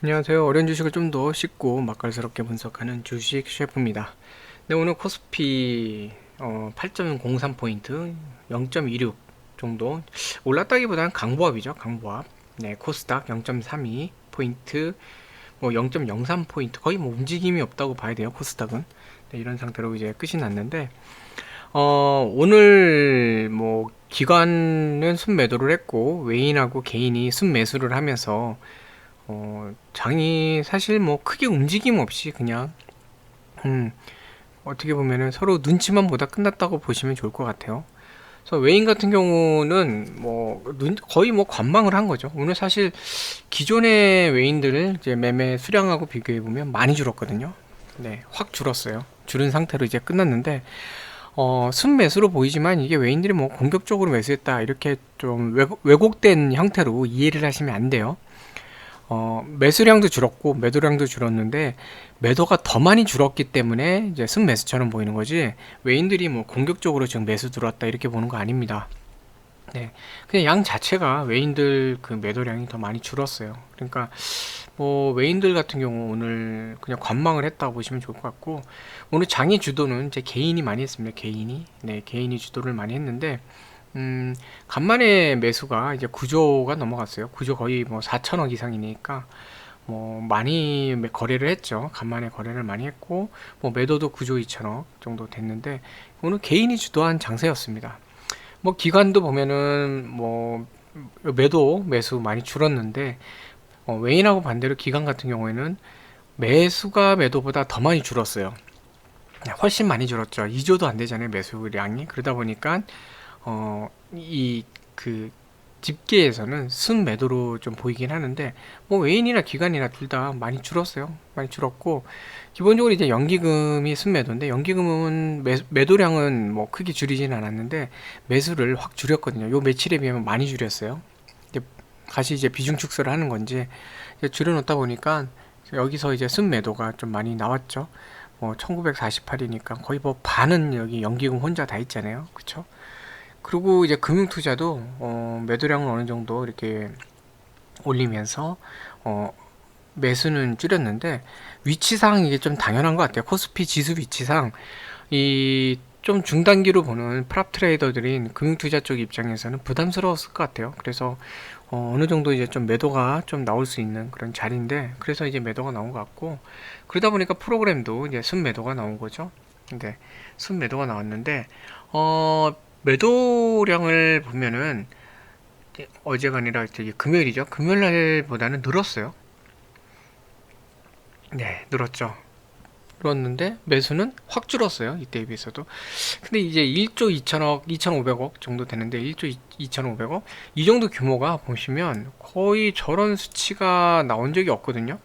안녕하세요. 어려운 주식을 좀 더 쉽고 맛깔스럽게 분석하는 주식 셰프입니다. 네, 오늘 코스피 8.03포인트 0.26 정도 올랐다기보다는 강보합이죠. 강보합. 네, 코스닥 0.32포인트 뭐 0.03포인트 거의 뭐 움직임이 없다고 봐야 돼요. 코스닥은. 네, 이런 상태로 이제 끝이 났는데 오늘 뭐 기관은 순매도를 했고 외인하고 개인이 순매수를 하면서 장이 사실 뭐 크게 움직임 없이 그냥 음, 어떻게 보면은 서로 눈치만 보다 끝났다고 보시면 좋을 것 같아요. 그래서 외인 같은 경우는 뭐 거의 뭐 관망을 한 거죠. 오늘 사실 기존의 외인들을 이제 매매 수량하고 비교해 보면 많이 줄었거든요. 네, 확 줄었어요. 줄은 상태로 이제 끝났는데 순매수로 보이지만 이게 외인들이 뭐 공격적으로 매수했다 이렇게 좀 왜곡된 형태로 이해를 하시면 안 돼요. 매수량도 줄었고 매도량도 줄었는데 매도가 더 많이 줄었기 때문에 이제 순매수처럼 보이는 거지 외인들이 뭐 공격적으로 지금 매수 들어왔다 이렇게 보는 거 아닙니다. 네, 그냥 양 자체가 외인들 그 매도량이 더 많이 줄었어요. 그러니까 뭐 외인들 같은 경우 오늘 그냥 관망을 했다고 보시면 좋을 것 같고 오늘 장의 주도는 이제 개인이 많이 했습니다. 개인이 주도를 많이 했는데 간만에 매수가 이제 9조가 넘어갔어요. 9조 거의 뭐 4천억 이상이니까 뭐 많이 거래를 했죠. 간만에 거래를 많이 했고 뭐 매도도 9조 2천억 정도 됐는데 오늘 개인이 주도한 장세였습니다. 뭐 기관도 보면은 뭐 매도 매수 많이 줄었는데 외인하고 반대로 기관 같은 경우에는 매수가 매도보다 더 많이 줄었어요. 훨씬 많이 줄었죠. 2조도 안 되잖아요, 매수량이. 그러다 보니까 이 그 집계에서는 순매도로 좀 보이긴 하는데 뭐 외인이나 기관이나 둘 다 많이 줄었어요. 많이 줄었고 기본적으로 이제 연기금이 순매도인데 연기금은 매도량은 뭐 크게 줄이진 않았는데 매수를 확 줄였거든요. 요 며칠에 비하면 많이 줄였어요. 이제 다시 이제 비중 축소를 하는 건지 이제 줄여놓다 보니까 여기서 이제 순매도가 좀 많이 나왔죠. 뭐 1948이니까 거의 뭐 반은 여기 연기금 혼자 다 있잖아요. 그쵸? 그리고 이제 금융투자도 매도량을 어느 정도 이렇게 올리면서 어, 매수는 줄였는데 위치상 이게 좀 당연한 것 같아요. 코스피 지수 위치상 이 좀 중단기로 보는 프랍 트레이더들인 금융투자 쪽 입장에서는 부담스러웠을 것 같아요. 그래서 어느 정도 이제 좀 매도가 좀 나올 수 있는 그런 자리인데 그래서 이제 매도가 나온 것 같고 그러다 보니까 프로그램도 이제 순매도가 나온 거죠. 근데 순매도가 나왔는데 매도량을 보면은 어제가 아니라 저기 금요일이죠. 금요일 날보다는 늘었어요. 네, 늘었죠. 늘었는데 매수는 확 줄었어요. 이때에 비해서도. 근데 이제 1조 2천억, 2,500억 정도 되는데 1조 2,500억 이 정도 규모가 보시면 거의 저런 수치가 나온 적이 없거든요.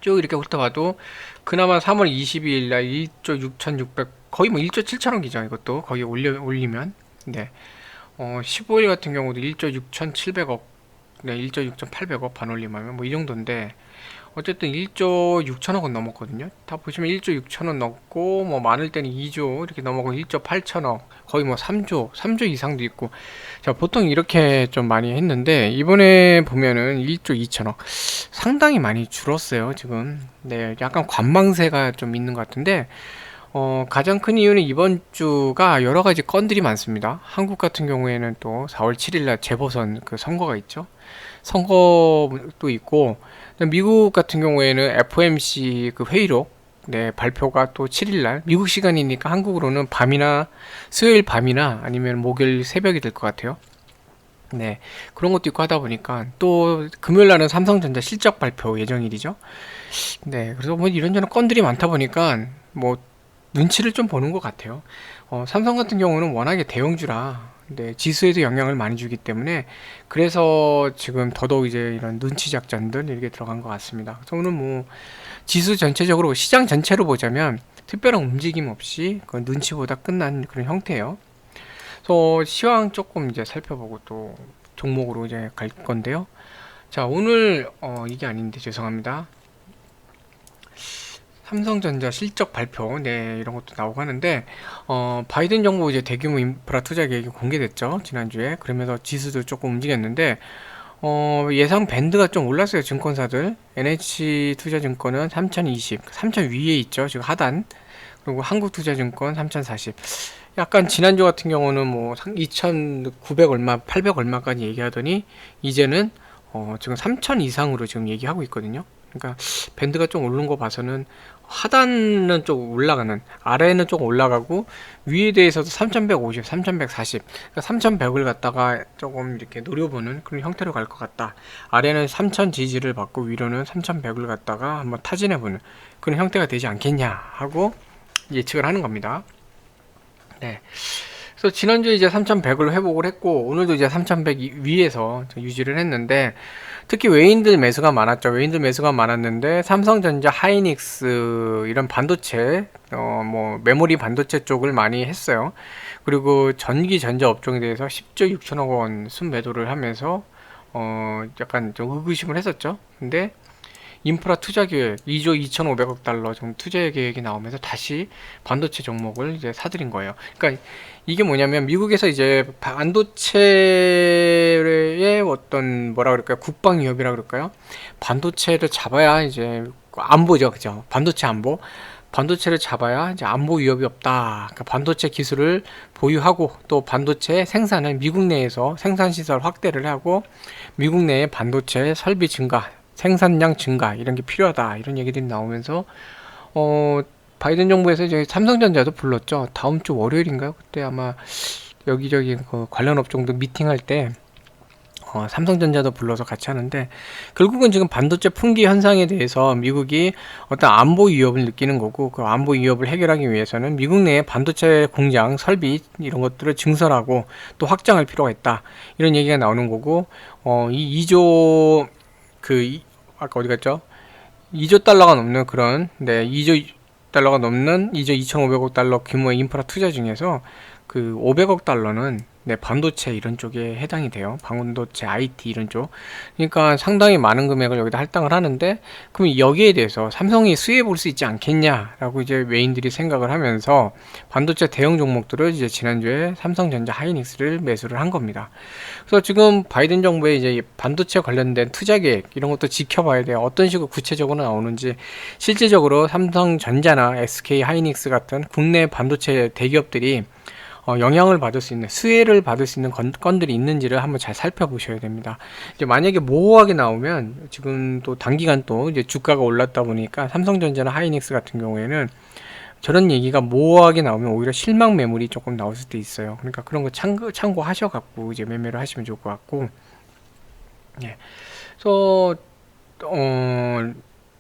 쭉 이렇게 훑어봐도 그나마 3월 22일 날 1조 6,600 거의 뭐 1조 7천억이죠. 이것도 거의 올리면 네. 15일 같은 경우도 1조 6,700억 네, 1조 6,800억 반올림하면 뭐 이 정도인데 어쨌든 1조 6천억은 넘었거든요. 다 보시면 1조 6천억 넘고 뭐 많을 때는 2조 이렇게 넘어가고 1조 8천억 거의 뭐 3조 이상도 있고 자 보통 이렇게 좀 많이 했는데 이번에 보면은 1조 2천억 상당히 많이 줄었어요 지금. 네, 약간 관망세가 좀 있는 것 같은데 가장 큰 이유는 이번 주가 여러 가지 건들이 많습니다. 한국 같은 경우에는 또 4월 7일 날 재보선 그 선거가 있죠. 선거도 있고 미국 같은 경우에는 FOMC 그 회의록 네, 발표가 또 7일 날 미국 시간이니까 한국으로는 밤이나 수요일 밤이나 아니면 목요일 새벽이 될 것 같아요. 네, 그런 것도 있고 하다 보니까 또 금요일 날은 삼성전자 실적 발표 예정일이죠. 네, 그래서 뭐 이런저런 건들이 많다 보니까 뭐 눈치를 좀 보는 것 같아요. 삼성 같은 경우는 워낙에 대형주라 네, 지수에도 영향을 많이 주기 때문에 그래서 지금 더더욱 이제 이런 눈치 작전들 이렇게 들어간 것 같습니다. 그래서 오늘 뭐 지수 전체적으로 시장 전체로 보자면 특별한 움직임 없이 그 눈치보다 끝난 그런 형태예요. 그래서 시황 조금 이제 살펴보고 또 종목으로 이제 갈 건데요. 자, 오늘 이게 아닌데 죄송합니다. 삼성전자 실적 발표, 네, 이런 것도 나오고 하는데, 바이든 정부 이제 대규모 인프라 투자 계획이 공개됐죠, 지난주에. 그러면서 지수도 조금 움직였는데, 예상 밴드가 좀 올랐어요. 증권사들. NH투자증권은 3020, 3000 위에 있죠. 지금 하단. 그리고 한국투자증권 3040. 약간 지난주 같은 경우는 뭐 2900 얼마, 800 얼마까지 얘기하더니 이제는 지금 3000 이상으로 지금 얘기하고 있거든요. 그러니까 밴드가 좀 오른 거 봐서는 하단은 좀 올라가는, 아래는 좀 올라가고 위에 대해서도 3150, 3140, 그러니까 3100을 갖다가 조금 이렇게 노려보는 그런 형태로 갈 것 같다. 아래는 3000 지지를 받고 위로는 3100을 갖다가 한번 타진해보는 그런 형태가 되지 않겠냐 하고 예측을 하는 겁니다. 네. 그래서 지난주에 이제 3100을 회복을 했고 오늘도 이제 3100 위에서 유지를 했는데, 특히 외인들 매수가 많았죠. 외인들 매수가 많았는데 삼성전자, 하이닉스 이런 반도체 뭐 메모리 반도체 쪽을 많이 했어요. 그리고 전기 전자 업종에 대해서 10조 6천억 원 순매도를 하면서 약간 좀 의구심을 했었죠. 근데 인프라 투자 계획 2조 2,500억 달러 정도 투자 계획이 나오면서 다시 반도체 종목을 이제 사들인 거예요. 그러니까 이게 뭐냐면 미국에서 이제 반도체의 어떤 뭐라 그럴까요? 국방 위협이라 그럴까요? 반도체를 잡아야 이제 안보죠, 그죠? 반도체 안보. 반도체를 잡아야 이제 안보 위협이 없다. 그러니까 반도체 기술을 보유하고 또 반도체 생산을 미국 내에서 생산 시설 확대를 하고 미국 내의 반도체 설비 증가, 생산량 증가 이런 게 필요하다, 이런 얘기들이 나오면서 바이든 정부에서 이제 삼성전자도 불렀죠. 다음 주 월요일인가요? 그때 아마 여기저기 그 관련 업종도 미팅할 때 삼성전자도 불러서 같이 하는데, 결국은 지금 반도체 품귀 현상에 대해서 미국이 어떤 안보 위협을 느끼는 거고, 그 안보 위협을 해결하기 위해서는 미국 내에 반도체 공장 설비 이런 것들을 증설하고 또 확장할 필요가 있다, 이런 얘기가 나오는 거고, 이 2조 아까 어디 갔죠? 2조 달러가 넘는 그런, 2조 달러가 넘는 2조 2,500억 달러 규모의 인프라 투자 중에서 그 500억 달러는 반도체 이런 쪽에 해당이 돼요. 반도체, IT 이런 쪽. 그러니까 상당히 많은 금액을 여기다 할당을 하는데, 그럼 여기에 대해서 삼성이 수혜해 볼 수 있지 않겠냐라고 이제 외인들이 생각을 하면서 반도체 대형 종목들을 이제 지난주에 삼성전자, 하이닉스를 매수를 한 겁니다. 그래서 지금 바이든 정부의 이제 반도체 관련된 투자 계획 이런 것도 지켜봐야 돼요. 어떤 식으로 구체적으로 나오는지. 실질적으로 삼성전자나 SK 하이닉스 같은 국내 반도체 대기업들이 영향을 받을 수 있는, 수혜를 받을 수 있는 건들이 있는지를 한번 잘 살펴보셔야 됩니다. 이제 만약에 모호하게 나오면, 지금 또 단기간 또 이제 주가가 올랐다 보니까 삼성전자나 하이닉스 같은 경우에는 저런 얘기가 모호하게 나오면 오히려 실망 매물이 조금 나올 수도 있어요. 그러니까 그런 거 참고하셔갖고 이제 매매를 하시면 좋을 것 같고, 예. 그래서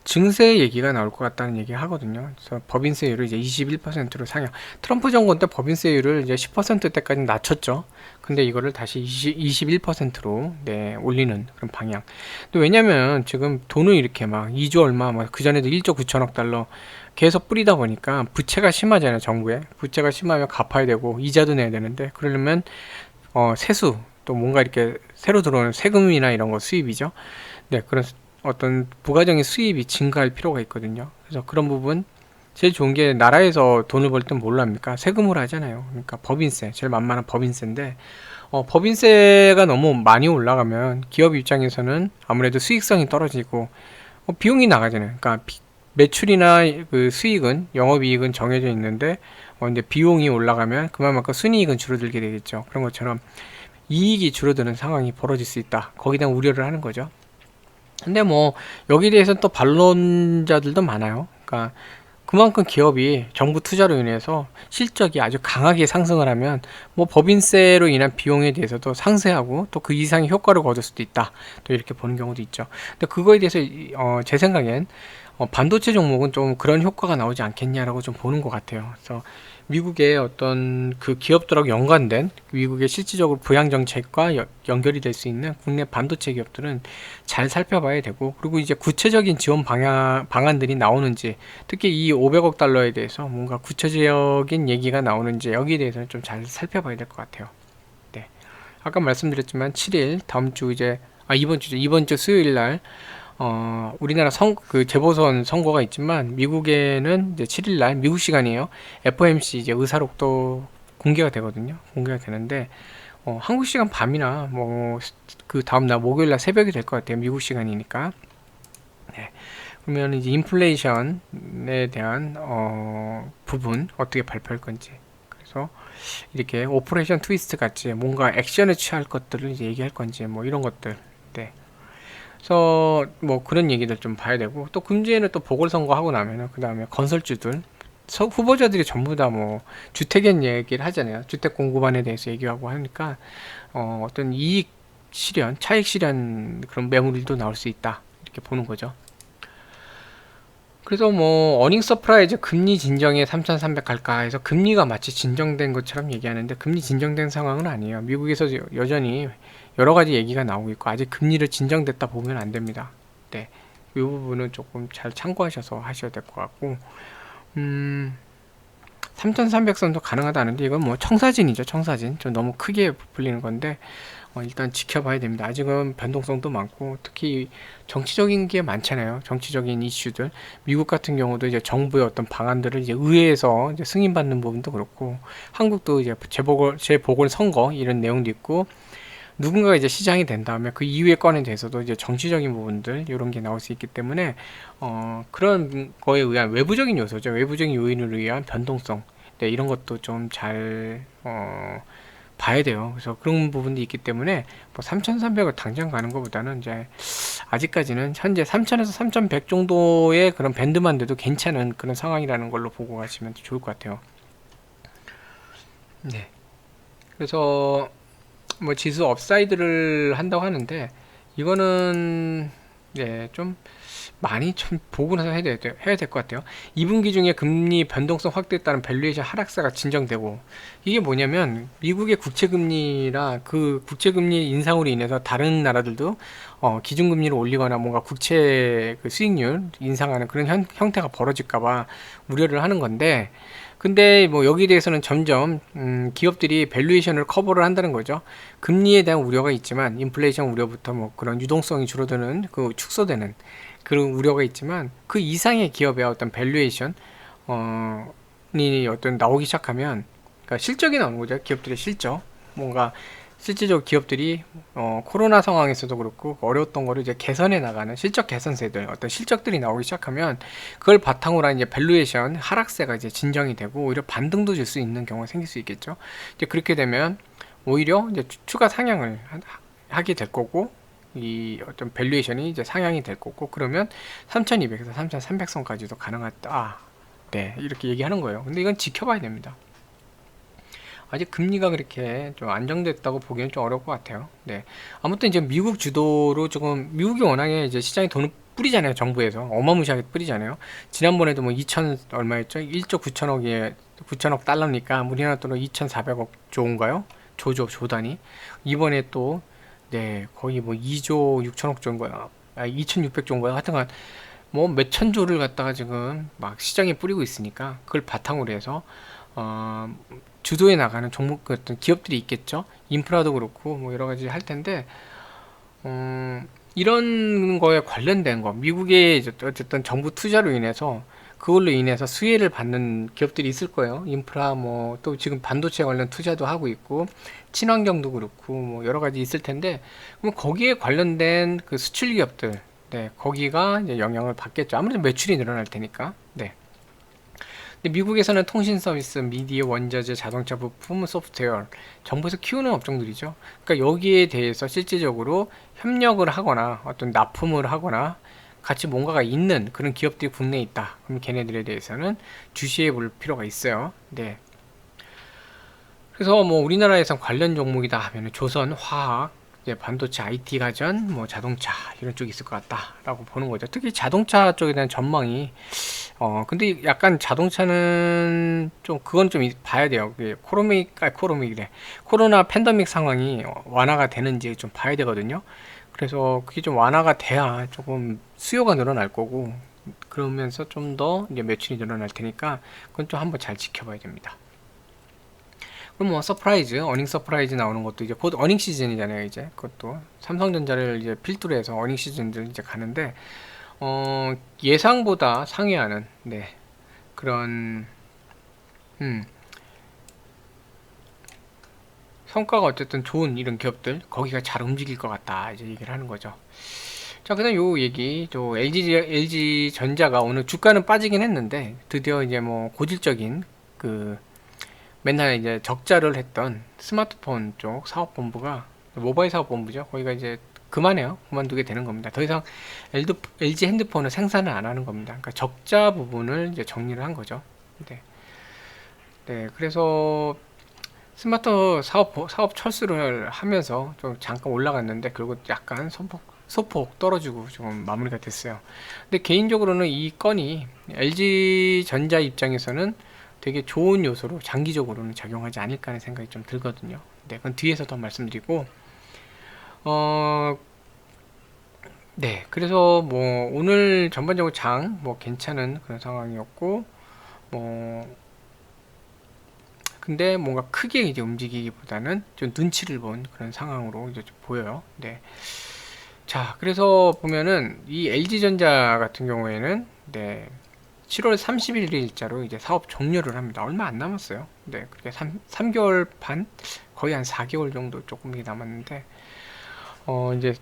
증세 얘기가 나올 것 같다는 얘기 하거든요. 그래서 법인세율을 이제 21%로 상향. 트럼프 정권 때 법인세율을 이제 10%대까지 낮췄죠. 근데 이거를 다시 21%로 올리는 그런 방향. 근데 왜냐면 지금 돈을 이렇게 막 2조 얼마, 그 전에도 1조 9천억 달러 계속 뿌리다 보니까 부채가 심하잖아요. 정부에 부채가 심하면 갚아야 되고 이자도 내야 되는데, 그러려면 세수, 또 뭔가 이렇게 새로 들어오는 세금이나 이런 거 수입이죠. 그런 어떤 부가적인 수입이 증가할 필요가 있거든요. 그래서 그런 부분, 제일 좋은 게 나라에서 돈을 벌 땐 뭘로 합니까? 세금으로 하잖아요. 그러니까 법인세, 제일 만만한 법인세인데, 법인세가 너무 많이 올라가면 기업 입장에서는 아무래도 수익성이 떨어지고 비용이 나가잖아요. 그러니까 매출이나 그 수익은, 영업이익은 정해져 있는데 이제 비용이 올라가면 그만큼 순이익은 줄어들게 되겠죠. 그런 것처럼 이익이 줄어드는 상황이 벌어질 수 있다, 거기에 대한 우려를 하는 거죠. 근데 뭐 여기에 대해서는 또 반론자들도 많아요. 그러니까 그만큼 기업이 정부 투자로 인해서 실적이 아주 강하게 상승을 하면 뭐 법인세로 인한 비용에 대해서도 상쇄하고 또 그 이상의 효과를 거둘 수도 있다, 또 이렇게 보는 경우도 있죠. 근데 그거에 대해서 제 생각엔 반도체 종목은 좀 그런 효과가 나오지 않겠냐라고 좀 보는 것 같아요. 그래서 미국의 어떤 그 기업들하고 연관된 미국의 실질적으로 부양 정책과 연결이 될 수 있는 국내 반도체 기업들은 잘 살펴봐야 되고, 그리고 이제 구체적인 지원 방안들이 나오는지, 특히 이 500억 달러에 대해서 뭔가 구체적인 얘기가 나오는지, 여기에 대해서는 좀 잘 살펴봐야 될 것 같아요. 네. 아까 말씀드렸지만 7일, 다음 주 이제 이번 주 수요일 날 우리나라 재보선 선거가 있지만, 미국에는 이제 7일날 미국 시간이에요. FOMC 이제 의사록도 공개가 되거든요. 공개가 되는데 한국 시간 밤이나 뭐 그 다음날 목요일날 새벽이 될 것 같아요. 미국 시간이니까. 네. 그러면 이제 인플레이션에 대한 부분 어떻게 발표할 건지. 그래서 이렇게 오퍼레이션 트위스트 같이 뭔가 액션을 취할 것들을 이제 얘기할 건지 뭐 이런 것들. 네. 그래서 뭐 그런 얘기들 좀 봐야 되고, 또 금주에는 또 보궐선거 하고 나면은 그 다음에 건설주들 후보자들이 전부 다 뭐 주택엔 얘기를 하잖아요. 주택 공급안에 대해서 얘기하고 하니까 어떤 이익 실현, 차익 실현 그런 매물도 나올 수 있다 이렇게 보는 거죠. 그래서 뭐 어닝 서프라이즈 금리 진정에 3,300 갈까 해서 금리가 마치 진정된 것처럼 얘기하는데 금리 진정된 상황은 아니에요. 미국에서 여전히 여러 가지 얘기가 나오고 있고 아직 금리를 진정됐다 보면 안 됩니다. 네. 이 부분은 조금 잘 참고하셔서 하셔야 될 것 같고, 3,300선도 가능하다는데 이건 뭐 청사진이죠. 청사진. 좀 너무 크게 불리는 건데 일단 지켜봐야 됩니다. 아직은 변동성도 많고 특히 정치적인 게 많잖아요. 정치적인 이슈들. 미국 같은 경우도 이제 정부의 어떤 방안들을 이제 의회에서 이제 승인받는 부분도 그렇고, 한국도 이제 재보궐 선거 이런 내용도 있고, 누군가가 이제 시장이 된 다음에 그 이후의 건에 대해서도 이제 정치적인 부분들 이런 게 나올 수 있기 때문에 그런 거에 의한 외부적인 요소죠. 외부적인 요인을 위한 변동성. 네, 이런 것도 좀 잘 봐야 돼요. 그래서 그런 부분도 있기 때문에 뭐 3,300을 당장 가는 것보다는 이제 아직까지는 현재 3,000에서 3,100 정도의 그런 밴드만 돼도 괜찮은 그런 상황이라는 걸로 보고 가시면 좋을 것 같아요. 네. 그래서 뭐 지수 업사이드를 한다고 하는데 이거는 네, 좀 많이 좀 보고 나서 해야 될 것 같아요. 2분기 중에 금리 변동성 확대에 따른 밸류에이션 하락세가 진정되고, 이게 뭐냐면 미국의 국채금리라 그 국채금리 인상으로 인해서 다른 나라들도 기준금리를 올리거나 뭔가 국채 그 수익률 인상하는 그런 형태가 벌어질까봐 우려를 하는 건데, 근데 뭐 여기에 대해서는 점점 기업들이 밸류에이션을 커버를 한다는 거죠. 금리에 대한 우려가 있지만 인플레이션 우려부터 뭐 그런 유동성이 줄어드는 그 축소되는 그런 우려가 있지만 그 이상의 기업의 어떤 밸류에이션 이 어떤 나오기 시작하면, 그러니까 실적이 나오는 거죠. 기업들의 실적. 뭔가 실질적으로 기업들이 코로나 상황에서도 그렇고 어려웠던 거를 이제 개선해 나가는 실적 개선세들, 어떤 실적들이 나오기 시작하면 그걸 바탕으로 한 이제 밸류에이션 하락세가 이제 진정이 되고 오히려 반등도 줄 수 있는 경우가 생길 수 있겠죠. 이제 그렇게 되면 오히려 이제 추가 상향을 하게 될 거고, 이 어떤 밸류에이션이 이제 상향이 될 거고, 그러면 3,200에서 3,300선까지도 가능하다. 네, 이렇게 얘기하는 거예요. 근데 이건 지켜봐야 됩니다. 아직 금리가 그렇게 좀 안정됐다고 보기엔 좀 어려울 것 같아요. 네. 아무튼 이제 미국 주도로 조금, 미국이 워낙에 이제 시장에 돈을 뿌리잖아요. 정부에서. 어마무시하게 뿌리잖아요. 지난번에도 뭐 2천, 얼마였죠? 1조 9천억에, 9천억 달러니까 우리나라 돈으로 2,400억 조인가요? 조 단위. 이번에 또, 네, 거의 뭐 2조 6천억 조인가요? 2,600 조인가요? 하여튼간, 뭐 몇천 조를 갖다가 지금 막 시장에 뿌리고 있으니까 그걸 바탕으로 해서, 어, 주도해 나가는 종목 같은 기업들이 있겠죠. 인프라도 그렇고 뭐 여러 가지 할 텐데 이런 거에 관련된 거, 미국의 어쨌든 정부 투자로 인해서 그걸로 인해서 수혜를 받는 기업들이 있을 거예요. 인프라 뭐 또 지금 반도체 관련 투자도 하고 있고 친환경도 그렇고 뭐 여러 가지 있을 텐데, 그럼 거기에 관련된 그 수출 기업들, 네, 거기가 이제 영향을 받겠죠. 아무래도 매출이 늘어날 테니까. 네. 근데 미국에서는 통신 서비스, 미디어, 원자재, 자동차 부품, 소프트웨어, 정부에서 키우는 업종들이죠. 그러니까 여기에 대해서 실질적으로 협력을 하거나 어떤 납품을 하거나 같이 뭔가가 있는 그런 기업들이 국내에 있다. 그럼 걔네들에 대해서는 주시해 볼 필요가 있어요. 네. 그래서 뭐 우리나라에선 관련 종목이다 하면 조선, 화학, 이제 반도체, IT 가전, 뭐 자동차 이런 쪽이 있을 것 같다라고 보는 거죠. 특히 자동차 쪽에 대한 전망이 근데 약간 자동차는 좀 그건 좀 봐야 돼요. 코로나믹이래. 코로나 팬데믹 상황이 완화가 되는지 좀 봐야 되거든요. 그래서 그게 좀 완화가 돼야 조금 수요가 늘어날 거고, 그러면서 좀 더 이제 매출이 늘어날 테니까 그건 좀 한번 잘 지켜봐야 됩니다. 그럼 뭐 서프라이즈, 어닝 서프라이즈 나오는 것도 이제 곧 어닝 시즌이잖아요. 이제 그것도 삼성전자를 이제 필두로 해서 어닝 시즌들 이제 가는데 예상보다 상회하는, 네, 그런 음, 성과가 어쨌든 좋은 이런 기업들 거기가 잘 움직일 것 같다 이제 얘기를 하는 거죠. 자, 그다음 요 얘기, 또 LG 전자가 오늘 주가는 빠지긴 했는데 드디어 이제 뭐 고질적인 그 맨날 이제 적자를 했던 스마트폰 쪽 사업본부가, 모바일 사업본부죠. 거기가 이제 그만해요. 그만두게 되는 겁니다. 더 이상 LG 핸드폰을 생산을 안 하는 겁니다. 그러니까 적자 부분을 이제 정리를 한 거죠. 네. 네. 그래서 스마트 사업 철수를 하면서 좀 잠깐 올라갔는데 결국 약간 소폭 떨어지고 좀 마무리가 됐어요. 근데 개인적으로는 이 건이 LG 전자 입장에서는 되게 좋은 요소로 장기적으로는 작용하지 않을까 하는 생각이 좀 들거든요. 네, 그건 뒤에서 더 말씀드리고, 어, 네, 그래서 뭐 오늘 전반적으로 장 뭐 괜찮은 그런 상황이었고, 뭐 근데 뭔가 크게 이제 움직이기보다는 좀 눈치를 본 그런 상황으로 이제 좀 보여요. 네. 자, 그래서 보면은 이 LG전자 같은 경우에는 네, 7월 31일자로 이제 사업 종료를 합니다. 얼마 안 남았어요. 네, 그렇게 3개월 반, 거의 한 4개월 정도 조금 남았는데, 이제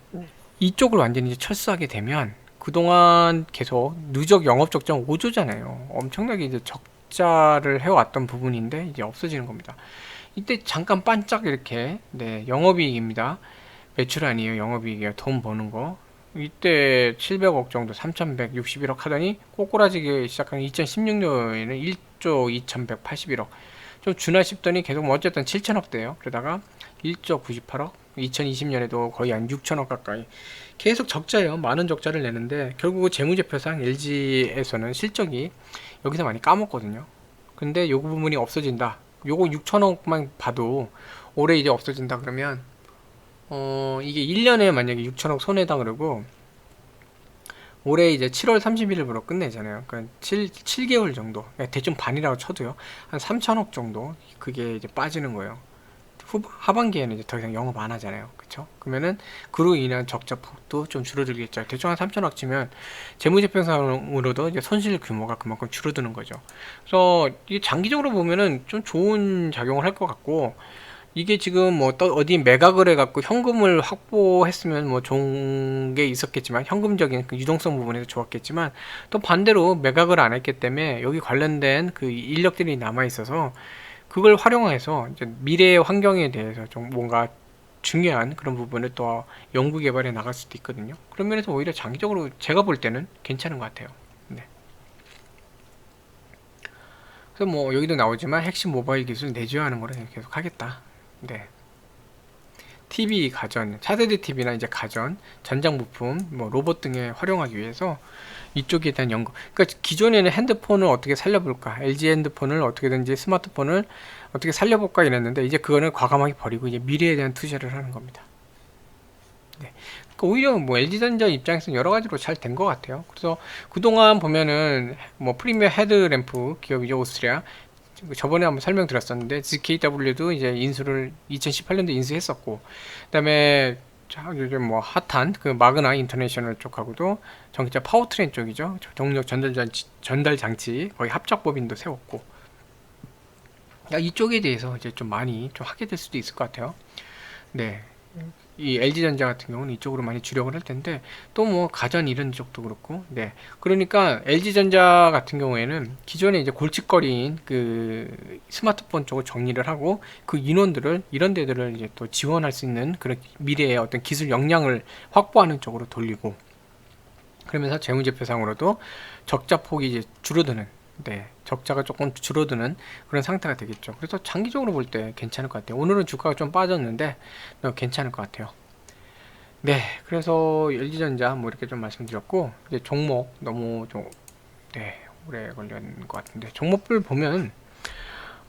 이쪽을 완전히 이제 철수하게 되면 그동안 계속 누적 영업 적정 5조잖아요. 엄청나게 이제 적자를 해왔던 부분인데 이제 없어지는 겁니다. 이때 잠깐 반짝 이렇게 네, 영업이익입니다. 매출 아니에요. 영업이익이에요. 돈 버는 거. 이때 700억 정도, 3161억 하더니 꼬꾸라지기 시작한 2016년에는 1조 2181억. 좀 주나 싶더니 계속 뭐 어쨌든 7천억대예요. 그러다가 1조 98억, 2020년에도 거의 한 6천억 가까이 계속 적자예요. 많은 적자를 내는데 결국 재무제표상 LG에서는 실적이 여기서 많이 까먹거든요. 근데 요 부분이 없어진다. 요거 6천억만 봐도 올해 이제 없어진다 그러면 이게 1년에 만약에 6천억 손해다 그러고 올해 이제 7월 30일부로 끝내잖아요. 그러니까 7개월 정도, 대충 반이라고 쳐도요. 한 3천억 정도 그게 이제 빠지는 거예요. 하반기에는 이제 더 이상 영업 안 하잖아요. 그쵸? 그러면은 그로 인한 적자 폭도 좀 줄어들겠죠. 대충 한 3천억 치면 재무제표상으로도 이제 손실 규모가 그만큼 줄어드는 거죠. 그래서 이게 장기적으로 보면은 좀 좋은 작용을 할 것 같고, 이게 지금 뭐 또 어디 매각을 해갖고 현금을 확보했으면 뭐 좋은 게 있었겠지만, 현금적인 그 유동성 부분에서 좋았겠지만, 또 반대로 매각을 안 했기 때문에 여기 관련된 그 인력들이 남아 있어서 그걸 활용해서 이제 미래의 환경에 대해서 좀 뭔가 중요한 그런 부분을 또 연구 개발해 나갈 수도 있거든요. 그런 면에서 오히려 장기적으로 제가 볼 때는 괜찮은 것 같아요. 네. 그래서 뭐 여기도 나오지만 핵심 모바일 기술 내재화하는 거를 계속 하겠다. 네. TV 가전, 차세대 TV나 이제 가전, 전장 부품, 뭐 로봇 등에 활용하기 위해서 이쪽에 대한 연구. 그러니까 기존에는 핸드폰을 어떻게 살려볼까, LG 핸드폰을 어떻게든지 스마트폰을 어떻게 살려볼까 이랬는데 이제 그거는 과감하게 버리고 이제 미래에 대한 투자를 하는 겁니다. 네. 그러니까 오히려 뭐 LG전자 입장에서는 여러 가지로 잘 된 것 같아요. 그래서 그동안 보면은 뭐 프리미어 헤드램프 기업이죠, 오스트리아. 저번에 한번 설명드렸었는데 ZKW도 이제 인수를 2018년도 인수했었고, 그다음에 요즘 뭐 핫한 그 마그나 인터내셔널 쪽하고도 전기차 파워트레인 쪽이죠, 동력 전달 장치 거의 합작 법인도 세웠고, 이쪽에 대해서 이제 좀 많이 좀 하게 될 수도 있을 것 같아요. 네. 이 LG전자 같은 경우는 이쪽으로 많이 주력을 할 텐데, 또 뭐 가전 이런 쪽도 그렇고, 네. 그러니까 LG전자 같은 경우에는 기존에 이제 골칫거리인 그 스마트폰 쪽을 정리를 하고 그 인원들을 이런 데들을 이제 또 지원할 수 있는 그런 미래의 어떤 기술 역량을 확보하는 쪽으로 돌리고, 그러면서 재무제표상으로도 적자 폭이 이제 줄어드는, 네, 적자가 조금 줄어드는 그런 상태가 되겠죠. 그래서 장기적으로 볼 때 괜찮을 것 같아요. 오늘은 주가가 좀 빠졌는데 괜찮을 것 같아요. 네, 그래서 LG전자 뭐 이렇게 좀 말씀드렸고, 이제 종목 너무 좀 네, 오래 걸리는 것 같은데 종목별 보면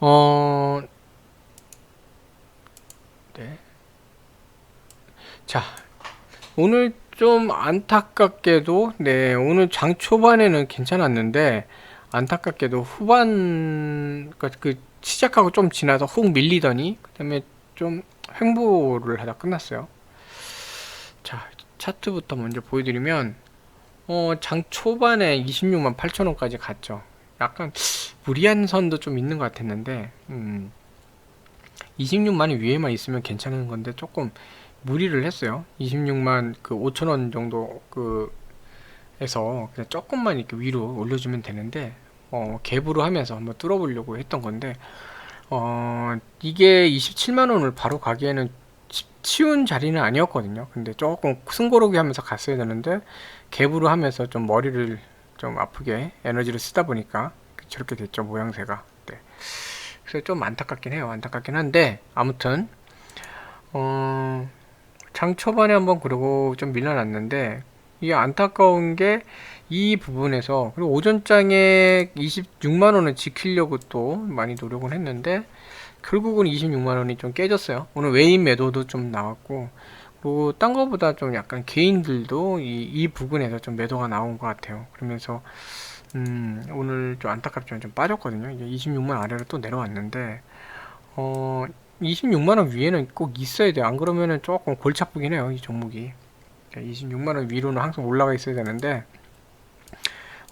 어 네, 자, 오늘 좀 안타깝게도 네, 오늘 장 초반에는 괜찮았는데 안타깝게도 후반 그 시작하고 좀 지나서 훅 밀리더니 그다음에 좀 횡보를 하다 끝났어요. 자, 차트부터 먼저 보여드리면 장 초반에 26만 8천원까지 갔죠. 약간 무리한 선도 좀 있는 것 같았는데 26만 원 위에만 있으면 괜찮은 건데 조금 무리를 했어요. 26만 그 5천 원 정도 그 해서 그냥 조금만 이렇게 위로 올려주면 되는데 갭으로 하면서 한번 뚫어보려고 했던 건데 이게 27만 원을 바로 가기에는 쉬운 자리는 아니었거든요. 근데 조금 숨고르기 하면서 갔어야 되는데 갭으로 하면서 좀 머리를 좀 아프게 에너지를 쓰다 보니까 저렇게 됐죠, 모양새가. 네. 그래서 좀 안타깝긴 해요. 안타깝긴 한데 아무튼 장 초반에 한번 그러고 좀 밀려났는데 이게 안타까운 게 이 부분에서, 그리고 오전장에 26만 원을 지키려고 또 많이 노력을 했는데 결국은 26만 원이 좀 깨졌어요. 오늘 외인 매도도 좀 나왔고, 그리고 딴 거보다 좀 약간 개인들도 이 부분에서 좀 매도가 나온 것 같아요. 그러면서 오늘 좀 안타깝지만 좀 빠졌거든요. 이제 26만 원 아래로 또 내려왔는데 26만 원 위에는 꼭 있어야 돼요. 안 그러면은 조금 골치 아프긴 해요, 이 종목이. 26만 원 위로는 항상 올라가 있어야 되는데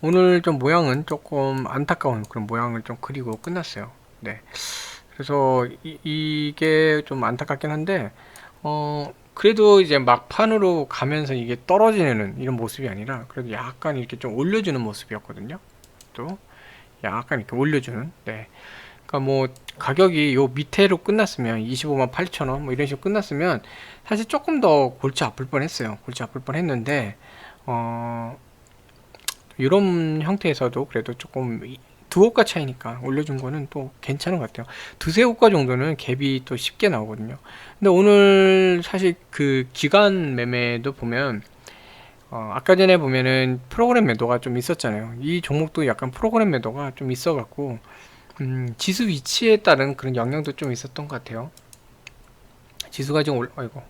오늘 좀 모양은 조금 안타까운 그런 모양을 좀 그리고 끝났어요. 네. 그래서 이게 좀 안타깝긴 한데 그래도 이제 막판으로 가면서 이게 떨어지는 이런 모습이 아니라 그래도 약간 이렇게 좀 올려주는 모습이었거든요. 또 약간 이렇게 올려주는. 네. 그러니까 뭐 가격이 요 밑에로 끝났으면 25만 8천 원 뭐 이런 식으로 끝났으면 사실 조금 더 골치 아플 뻔했어요. 골치 아플 뻔했는데 이런 형태에서도 그래도 조금 두 호가 차이니까 올려준 거는 또 괜찮은 것 같아요. 두세 호가 정도는 갭이 또 쉽게 나오거든요. 근데 오늘 사실 그 기간 매매도 보면 아까 전에 보면은 프로그램 매도가 좀 있었잖아요. 이 종목도 약간 프로그램 매도가 좀 있어 갖고 지수 위치에 따른 그런 영향도 좀 있었던 것 같아요. 지수가 지금 아이고,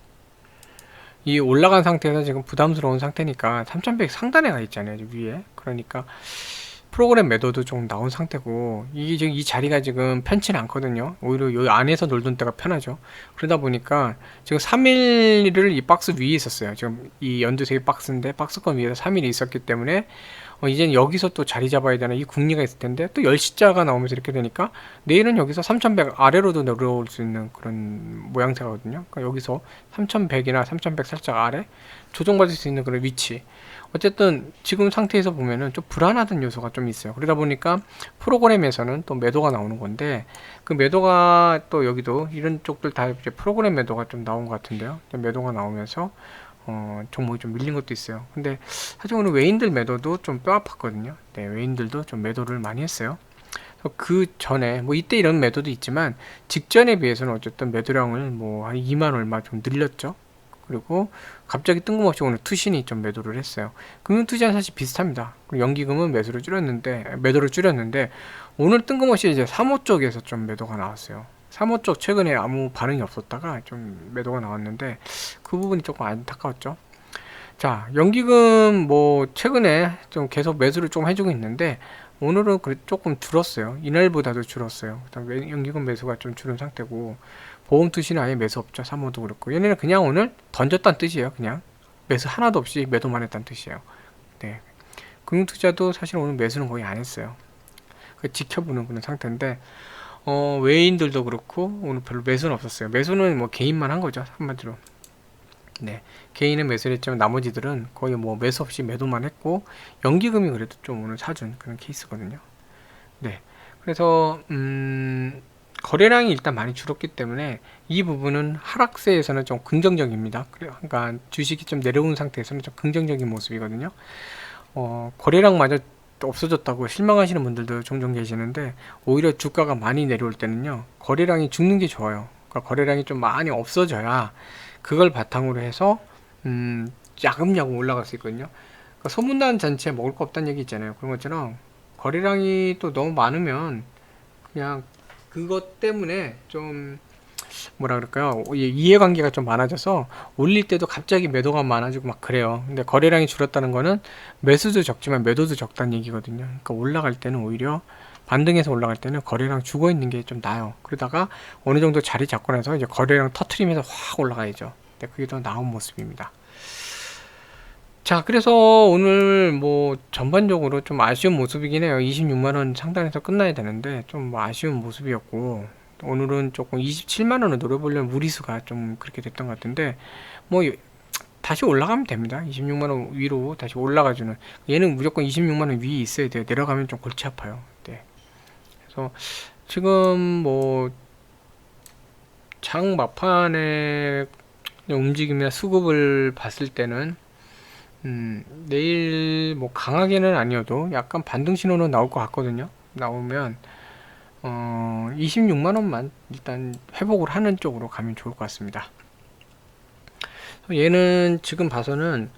이 올라간 상태에서 지금 부담스러운 상태니까 3100 상단에 가 있잖아요, 위에. 그러니까 프로그램 매도도 좀 나온 상태고, 이게 지금 이 자리가 지금 편치는 않거든요. 오히려 이 안에서 놀던 때가 편하죠. 그러다 보니까 지금 3일을 이 박스 위에 있었어요. 지금 이 연두색이 박스인데 박스권 위에서 3일이 있었기 때문에 이제는 여기서 또 자리 잡아야 되는 이 궁리가 있을 텐데 또 10시자가 나오면서 이렇게 되니까 내일은 여기서 3100 아래로도 내려올 수 있는 그런 모양새거든요. 그러니까 여기서 3100이나 3100 살짝 아래 조정받을 수 있는 그런 위치. 어쨌든 지금 상태에서 보면은 좀 불안하던 요소가 좀 있어요. 그러다 보니까 프로그램에서는 또 매도가 나오는 건데 그 매도가 또 여기도 이런 쪽들 다 이제 프로그램 매도가 좀 나온 것 같은데요. 매도가 나오면서 종목이 좀 밀린 것도 있어요. 근데 사실 오늘 외인들 매도도 좀 뼈 아팠거든요. 네, 외인들도 좀 매도를 많이 했어요. 그 전에 뭐 이때 이런 매도도 있지만 직전에 비해서는 어쨌든 매도량을 뭐 한 2만 얼마 좀 늘렸죠. 그리고 갑자기 뜬금없이 오늘 투신이 좀 매도를 했어요. 금융투자는 사실 비슷합니다. 그리고 연기금은 매도를 줄였는데 오늘 뜬금없이 이제 사모 쪽에서 좀 매도가 나왔어요. 사모 쪽 최근에 아무 반응이 없었다가 좀 매도가 나왔는데 그 부분이 조금 안타까웠죠. 자, 연기금 뭐 최근에 좀 계속 매수를 좀 해주고 있는데 오늘은 조금 줄었어요. 이날보다도 줄었어요. 연기금 매수가 좀 줄은 상태고 보험 투시는 아예 매수 없죠. 사모도 그렇고 얘네는 그냥 오늘 던졌다는 뜻이에요. 그냥 매수 하나도 없이 매도만 했다는 뜻이에요. 네, 금융투자도 사실 오늘 매수는 거의 안 했어요. 지켜보는 그런 상태인데 외인들도 그렇고 오늘 별로 매수는 없었어요. 매수는 뭐 개인만 한 거죠, 한마디로. 네, 개인은 매수를 했지만 나머지들은 거의 뭐 매수 없이 매도만 했고 연기금이 그래도 좀 오늘 사준 그런 케이스거든요. 네, 그래서 거래량이 일단 많이 줄었기 때문에 이 부분은 하락세에서는 좀 긍정적입니다. 그러니까 주식이 좀 내려온 상태에서는 좀 긍정적인 모습이거든요. 거래량마저 없어졌다고 실망하시는 분들도 종종 계시는데 오히려 주가가 많이 내려올 때는요, 거래량이 죽는 게 좋아요. 그러니까 거래량이 좀 많이 없어져야 그걸 바탕으로 해서 야금야금 올라갈 수 있거든요. 그러니까 소문난 잔치에 먹을 거 없다는 얘기 있잖아요. 그런 것처럼 거래량이 또 너무 많으면 그냥 그것 때문에 좀 뭐라 그럴까요? 이해관계가 좀 많아져서 올릴 때도 갑자기 매도가 많아지고 막 그래요. 근데 거래량이 줄었다는 거는 매수도 적지만 매도도 적다는 얘기거든요. 그러니까 올라갈 때는 오히려 반등해서 올라갈 때는 거래량 죽어 있는 게 좀 나아요. 그러다가 어느 정도 자리 잡고 나서 이제 거래량 터트리면서 확 올라가야죠. 네, 그게 더 나은 모습입니다. 자, 그래서 오늘 뭐 전반적으로 좀 아쉬운 모습이긴 해요. 26만원 상단에서 끝나야 되는데 좀 뭐 아쉬운 모습이었고, 오늘은 조금 27만원을 노려보려면 무리수가 좀 그렇게 됐던 것 같은데, 뭐 다시 올라가면 됩니다. 26만원 위로 다시 올라가주는, 얘는 무조건 26만원 위에 있어야 돼요. 내려가면 좀 골치 아파요. 네. 그래서 지금 뭐 장 막판에 움직임이나 수급을 봤을 때는 내일 뭐 강하게는 아니어도 약간 반등 신호는 나올 것 같거든요. 나오면 26만원만 일단 회복을 하는 쪽으로 가면 좋을 것 같습니다. 얘는 지금 봐서는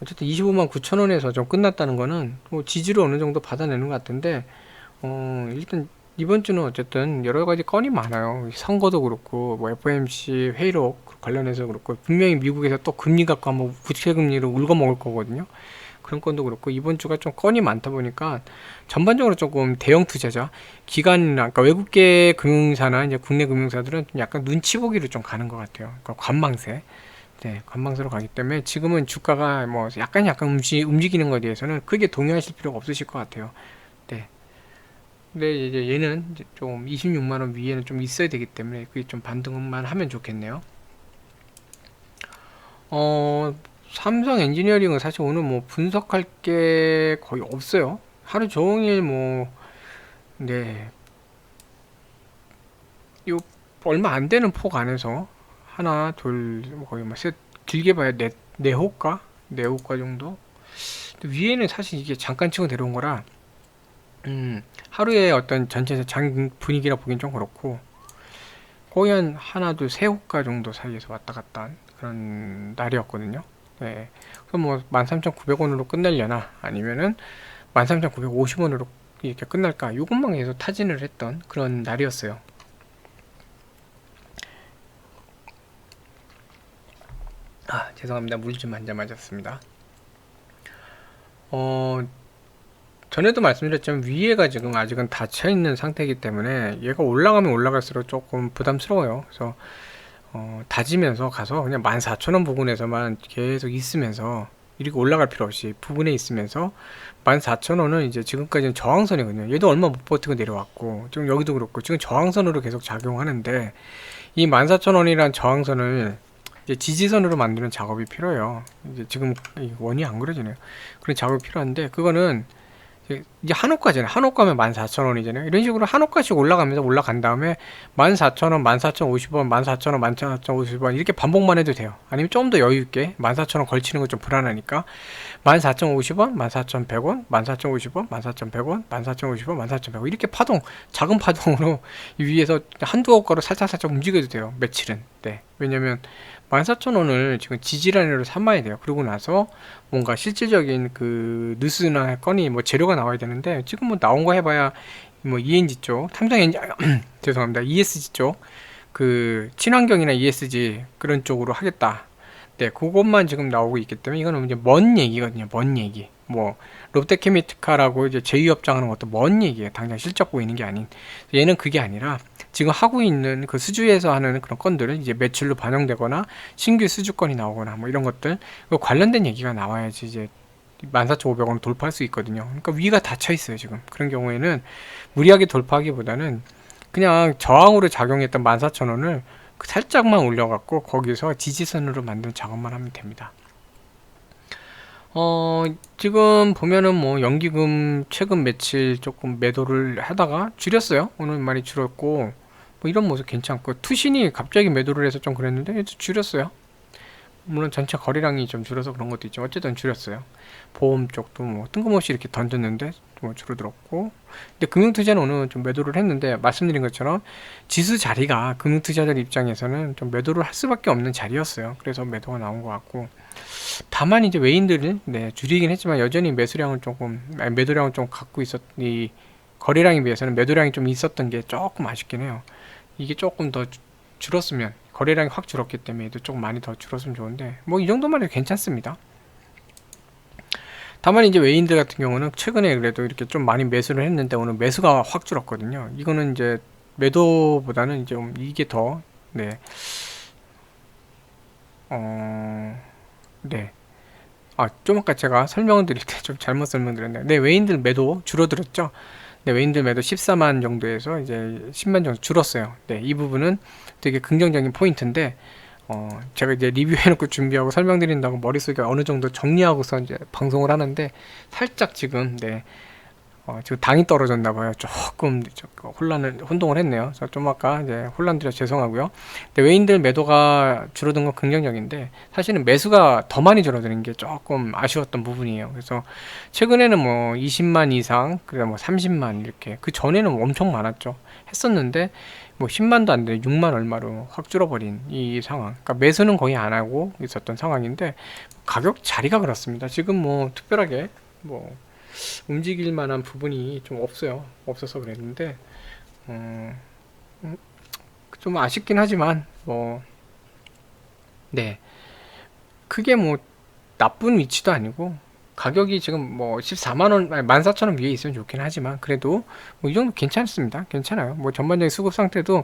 어쨌든 25만 9천원에서 좀 끝났다는 거는 뭐 지지를 어느 정도 받아내는 것 같은데, 일단 이번 주는 어쨌든 여러 가지 건이 많아요. 선거도 그렇고 뭐 FOMC 회의록 관련해서 그렇고, 분명히 미국에서 또 금리 갖고 한번 부채 금리를 울고 먹을 거거든요. 그런 건도 그렇고 이번 주가 좀 건이 많다 보니까 전반적으로 조금 대형 투자자, 기관, 그러니까 외국계 금융사나 이제 국내 금융사들은 좀 약간 눈치 보기로 좀 가는 것 같아요. 그러니까 관망세. 네, 관망세로 가기 때문에 지금은 주가가 뭐 약간 움직이는 것에 대해서는 크게 동요하실 필요가 없으실 것 같아요. 네. 근데 이제 얘는 이제 좀 26만원 위에는 좀 있어야 되기 때문에 그게 좀 반등만 하면 좋겠네요. 삼성 엔지니어링은 사실 오늘 뭐 분석할 게 거의 없어요. 하루 종일 뭐, 네, 요 얼마 안 되는 폭 안에서 하나, 둘, 뭐 거의 뭐 셋, 길게 봐야 네 호가? 네 호가 정도? 위에는 사실 이게 잠깐 치고 내려온 거라, 하루에 어떤 전체 장 분위기라 보긴 좀 그렇고, 거의 한 하나, 둘, 세 호가 정도 사이에서 왔다 갔다 한 그런 날이었거든요. 네. 그럼 뭐 13,900원으로 끝내려나 아니면은 13,950원으로 이렇게 끝날까, 이것만 계속 타진을 했던 그런 날이었어요. 죄송합니다. 물 좀 한 잔 맞았습니다. 전에도 말씀드렸지만 위에가 지금 아직은 닫혀 있는 상태이기 때문에 얘가 올라가면 올라갈수록 조금 부담스러워요. 그래서 다지면서 가서 그냥 14,000원 부근에서만 계속 있으면서, 이렇게 올라갈 필요 없이 부근에 있으면서 14,000원은 이제 지금까지는 저항선이거든요. 얘도 얼마 못 버티고 내려왔고 지금 여기도 그렇고 지금 저항선으로 계속 작용하는데, 이 14,000원이란 저항선을 이제 지지선으로 만드는 작업이 필요해요. 이제 지금 원이 안 그려지네요. 그런 작업이 필요한데, 그거는 이제 한호가잖아요. 한호가면 14,000원이잖아요. 이런 식으로 한호가씩 올라가면서 올라간 다음에 14,000원, 14,050원, 14,000원, 14,050원 이렇게 반복만 해도 돼요. 아니면 좀 더 여유 있게 14,000원 걸치는 건 좀 불안하니까 14,050원, 14,100원, 14,050원, 14,100원, 14,050원, 14,100원 이렇게 파동, 작은 파동으로 위에서 한두 호가로 살짝살짝 움직여도 돼요. 며칠은. 네. 왜냐면 14,000원을 지금 지지라인으로 삼아야 돼요. 그러고 나서 뭔가 실질적인 그 뉴스나 건이 뭐 재료가 나와야 되는데, 지금 뭐 나온 거 해봐야 뭐 ENG 쪽, 삼성 엔지 죄송합니다. ESG 쪽, 그 친환경이나 ESG 그런 쪽으로 하겠다. 네, 그것만 지금 나오고 있기 때문에 이거는 이제 먼 얘기거든요. 먼 얘기. 뭐 롯데케미칼하고 이제 제휴협정하는 것도 먼 얘기예요. 당장 실적 보이는 게 아닌. 얘는 그게 아니라 지금 하고 있는 그 수주에서 하는 그런 건들은 이제 매출로 반영되거나 신규 수주건이 나오거나 뭐 이런 것들, 그 관련된 얘기가 나와야지 이제 14,500원 돌파할 수 있거든요. 그러니까 위가 닫혀 있어요. 지금 그런 경우에는 무리하게 돌파하기보다는 그냥 저항으로 작용했던 14,000원을 살짝만 올려갖고 거기서 지지선으로 만드는 작업만 하면 됩니다. 지금 보면은 뭐 연기금 최근 며칠 조금 매도를 하다가 줄였어요. 오늘 많이 줄었고 뭐 이런 모습 괜찮고, 투신이 갑자기 매도를 해서 좀 그랬는데 줄였어요. 물론 전체 거래량이 좀 줄어서 그런 것도 있죠. 어쨌든 줄였어요. 보험 쪽도 뭐 뜬금없이 이렇게 던졌는데 뭐 줄어들었고, 근데 금융투자는 오늘 좀 매도를 했는데, 말씀드린 것처럼 지수 자리가 금융투자들 입장에서는 좀 매도를 할 수밖에 없는 자리였어요. 그래서 매도가 나온 것 같고, 다만 이제 외인들을 줄이긴 했지만 여전히 매수량을 조금, 매도량을 좀 갖고 이 거래량에 비해서는 매도량이 좀 있었던 게 조금 아쉽긴 해요. 이게 조금 더 줄었으면, 거래량이 확 줄었기 때문에 조금 많이 더 줄었으면 좋은데 뭐 이 정도만 해도 괜찮습니다. 다만 이제 외인들 같은 경우는 최근에 그래도 이렇게 좀 많이 매수를 했는데 오늘 매수가 확 줄었거든요. 이거는 이제 매도보다는 이제 이게 더, 네, 네. 좀 아까 제가 설명을 드릴 때 좀 잘못 설명드렸네요. 네, 외인들 매도 줄어들었죠. 네, 외인들 매도 14만 정도에서 이제 10만 정도 줄었어요. 네, 이 부분은 되게 긍정적인 포인트인데, 제가 이제 리뷰해놓고 준비하고 설명드린다고 머릿속에 어느 정도 정리하고서 이제 방송을 하는데, 살짝 지금, 네, 지금 당이 떨어졌나 봐요. 조금 혼동을 했네요. 그래서 좀 아까 이제 혼란드려 죄송하고요. 근데 외인들 매도가 줄어든 건 긍정적인데, 사실은 매수가 더 많이 줄어드는 게 조금 아쉬웠던 부분이에요. 그래서 최근에는 뭐 20만 이상, 그래 뭐 30만 이렇게, 그 전에는 엄청 많았죠. 했었는데 뭐 10만도 안 되는 6만 얼마로 확 줄어버린 이 상황. 그러니까 매수는 거의 안 하고 있었던 상황인데, 가격 자리가 그렇습니다. 지금 뭐 특별하게 뭐 움직일 만한 부분이 좀 없어서 그랬는데, 음, 좀 아쉽긴 하지만, 뭐, 네. 크게 뭐, 나쁜 위치도 아니고, 가격이 지금 뭐 14만원, 14,000원 위에 있으면 좋긴 하지만, 그래도 뭐 이 정도 괜찮습니다. 괜찮아요. 뭐 전반적인 수급 상태도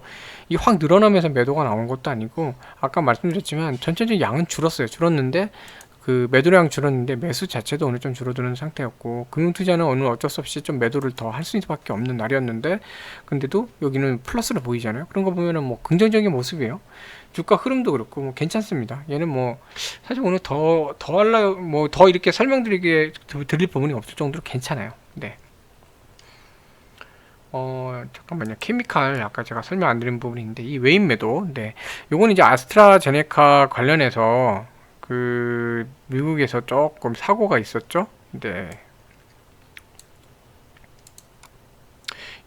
이 확 늘어나면서 매도가 나온 것도 아니고, 아까 말씀드렸지만, 전체적인 양은 줄었어요. 줄었는데, 그 매도량 줄었는데 매수 자체도 오늘 좀 줄어드는 상태였고, 금융투자는 오늘 어쩔 수 없이 좀 매도를 더 할 수밖에 없는 날이었는데, 근데도 여기는 플러스로 보이잖아요. 그런 거 보면은 뭐 긍정적인 모습이에요. 주가 흐름도 그렇고 뭐 괜찮습니다. 얘는 뭐 사실 오늘 더 할라 뭐 더 이렇게 설명드리게 드릴 부분이 없을 정도로 괜찮아요. 네. 잠깐만요. 케미칼 아까 제가 설명 안 드린 부분이 있는데, 이 외인 매도, 네, 요건 이제 아스트라제네카 관련해서 그 미국에서 조금 사고가 있었죠. 네,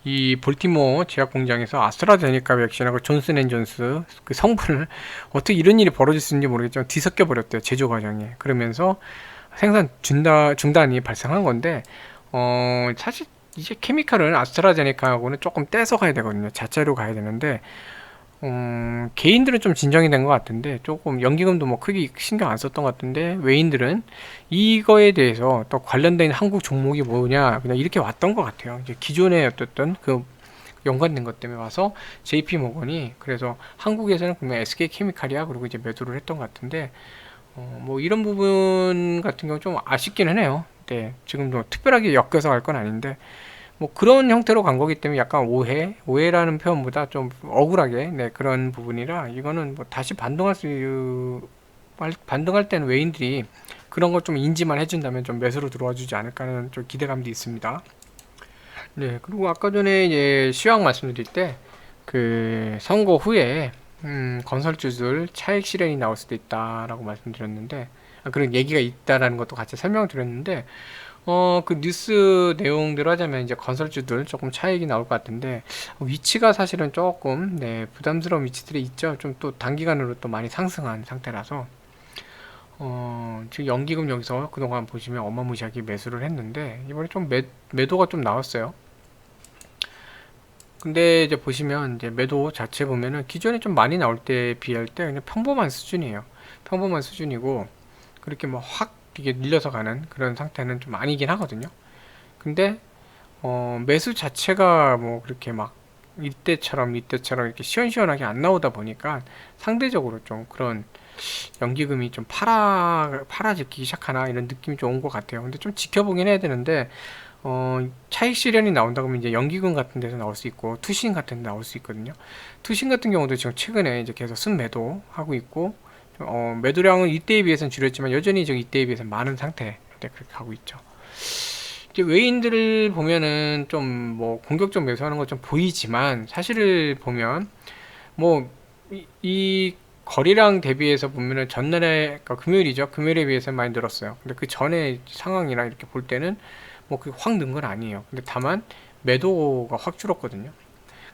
이 볼티모어 제약 공장에서 아스트라제네카 백신하고 존슨앤존스 그 성분을 어떻게 이런 일이 벌어질 수 있는지 모르겠지만 뒤섞여 버렸대요, 제조 과정에. 그러면서 생산 중단이 발생한 건데, 사실 이제 케미칼은 아스트라제네카하고는 조금 떼서 가야 되거든요. 자체로 가야 되는데, 개인들은 좀 진정이 된 것 같은데, 조금 연기금도 뭐 크게 신경 안 썼던 것 같은데, 외인들은 이거에 대해서 또 관련된 한국 종목이 뭐냐, 그냥 이렇게 왔던 것 같아요. 이제 기존에 어떻든 그 연관된 것 때문에 와서 JP 모건이, 그래서 한국에서는 그러면 SK 케미칼이야, 그리고 이제 매도를 했던 것 같은데, 뭐 이런 부분 같은 경우 좀 아쉽기는 해요. 네, 지금도 특별하게 엮여서 갈 건 아닌데, 뭐 그런 형태로 간 거기 때문에 약간 오해라는 표현보다 좀 억울하게, 네, 그런 부분이라, 이거는 뭐 다시 반등할 때는 외인들이 그런 거 좀 인지만 해준다면 좀 매수로 들어와 주지 않을까 하는 좀 기대감도 있습니다. 네, 그리고 아까 전에 이제 시황 말씀드릴 때 그 선거 후에 건설주들 차익 실현이 나올 수도 있다라고 말씀드렸는데, 그런 얘기가 있다라는 것도 같이 설명을 드렸는데, 그 뉴스 내용대로 하자면 이제 건설주들 조금 차익이 나올 것 같은데, 위치가 사실은 조금, 네, 부담스러운 위치들이 있죠. 좀 또 단기간으로 또 많이 상승한 상태라서, 지금 연기금 여기서 그동안 보시면 어마무시하게 매수를 했는데, 이번에 좀 매도가 좀 나왔어요. 근데 이제 보시면 이제 매도 자체 보면은 기존에 좀 많이 나올 때 비할 때 그냥 평범한 수준이에요. 평범한 수준이고, 그렇게 뭐 확 이게 밀려서 가는 그런 상태는 좀 아니긴 하거든요. 근데 매수 자체가 뭐 그렇게 막 이때처럼 이렇게 시원시원하게 안 나오다 보니까 상대적으로 좀 그런 연기금이 좀 팔아지기 시작하나 이런 느낌이 좀 온 것 같아요. 근데 좀 지켜보긴 해야 되는데, 차익 실현이 나온다 그러면 이제 연기금 같은 데서 나올 수 있고 투신 같은 데 나올 수 있거든요. 투신 같은 경우도 지금 최근에 이제 계속 순매도 하고 있고, 매도량은 이때에 비해서는 줄였지만 여전히 지금 이때에 비해서 많은 상태. 네, 그렇게 가고 있죠. 이제 외인들을 보면은 좀 뭐 공격적 매수하는 것 좀 보이지만, 사실을 보면 뭐 이 거래량 대비해서 보면은 전날에, 그러니까 금요일이죠. 금요일에 비해서 많이 늘었어요. 근데 그 전에 상황이랑 이렇게 볼 때는 뭐 그게 확 는 건 아니에요. 근데 다만 매도가 확 줄었거든요.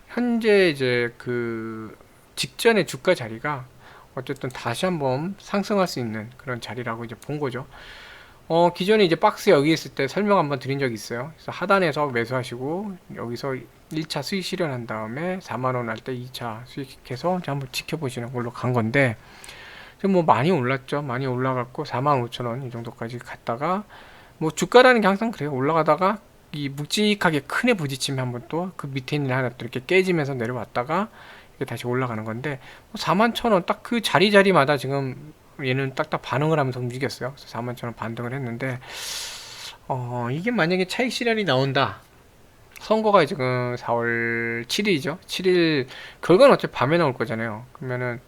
현재 이제 그 직전의 주가 자리가 어쨌든 다시 한번 상승할 수 있는 그런 자리라고 이제 본 거죠. 기존에 이제 박스 여기 있을 때 설명 한번 드린 적이 있어요. 그래서 하단에서 매수하시고 여기서 1차 수익 실현한 다음에 4만원 할 때 2차 수익해서 한번 지켜보시는 걸로 간 건데, 지금 뭐 많이 올랐죠. 많이 올라갔고 45,000원 이 정도까지 갔다가, 뭐 주가라는 게 항상 그래요. 올라가다가 이 묵직하게 큰에 부딪히면 한번 또 그 밑에 있는 하나 또 이렇게 깨지면서 내려왔다가 이렇게 다시 올라가는 건데, 41,000원 딱 그 자리마다 지금 얘는 딱딱 반응을 하면서 움직였어요. 그래서 41,000원 반등을 했는데, 이게 만약에 차익 실현이 나온다 선거가 지금 4월 7일이죠. 7일 결과는 어차피 밤에 나올 거잖아요. 그러면은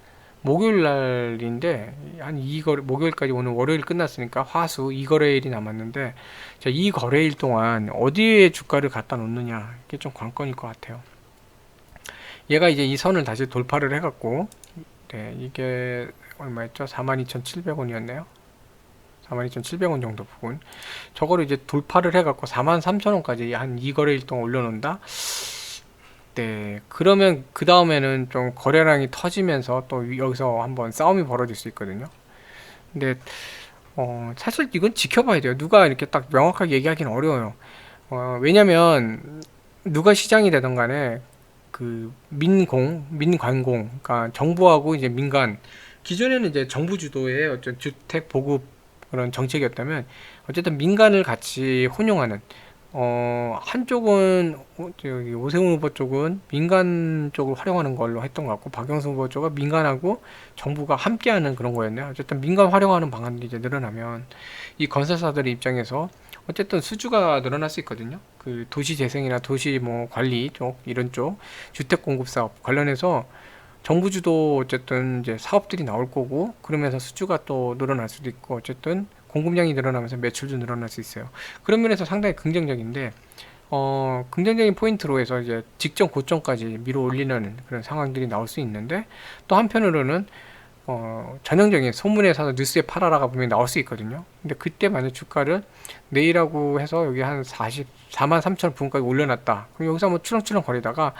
목요일 날인데 한 이 거래 목요일까지 오늘 월요일 끝났으니까 화수 이 거래일이 남았는데 자, 이 거래일 동안 어디에 주가를 갖다 놓느냐 이게 좀 관건일 것 같아요. 얘가 이제 이 선을 다시 돌파를 해갖고 네, 이게 얼마였죠? 42,700원이었네요. 42,700원 정도 부분 저거를 이제 돌파를 해갖고 43,000원까지 한 2거래일 동안 올려놓는다. 네, 그러면 그 다음에는 좀 거래량이 터지면서 또 여기서 한번 싸움이 벌어질 수 있거든요. 근데 사실 이건 지켜봐야 돼요. 누가 이렇게 딱 명확하게 얘기하기는 어려워요. 왜냐면 누가 시장이 되던 간에 그 민관공, 그러니까 정부하고 이제 민간, 기존에는 이제 정부 주도의 어떤 주택 보급 그런 정책이었다면 어쨌든 민간을 같이 혼용하는 한쪽은 저기 오세훈 후보 쪽은 민간 쪽을 활용하는 걸로 했던 것 같고 박영수 후보 쪽은 민간하고 정부가 함께하는 그런 거였네요. 어쨌든 민간 활용하는 방안이 이제 늘어나면 이 건설사들의 입장에서 어쨌든 수주가 늘어날 수 있거든요. 그 도시 재생이나 도시 뭐 관리 쪽 이런 쪽 주택 공급 사업 관련해서 정부 주도 어쨌든 이제 사업들이 나올 거고 그러면서 수주가 또 늘어날 수도 있고 어쨌든 공급량이 늘어나면서 매출도 늘어날 수 있어요. 그런 면에서 상당히 긍정적인데 긍정적인 포인트로 해서 이제 직전 고점까지 밀어 올리는 그런 상황들이 나올 수 있는데 또 한편으로는 전형적인 소문에 사서 뉴스에 팔아라가 분명히 나올 수 있거든요. 근데 그때 만약 주가를 내일하고 해서 여기 한 43,000원 부분까지 올려놨다. 그럼 여기서 한번 추렁추렁 거리다가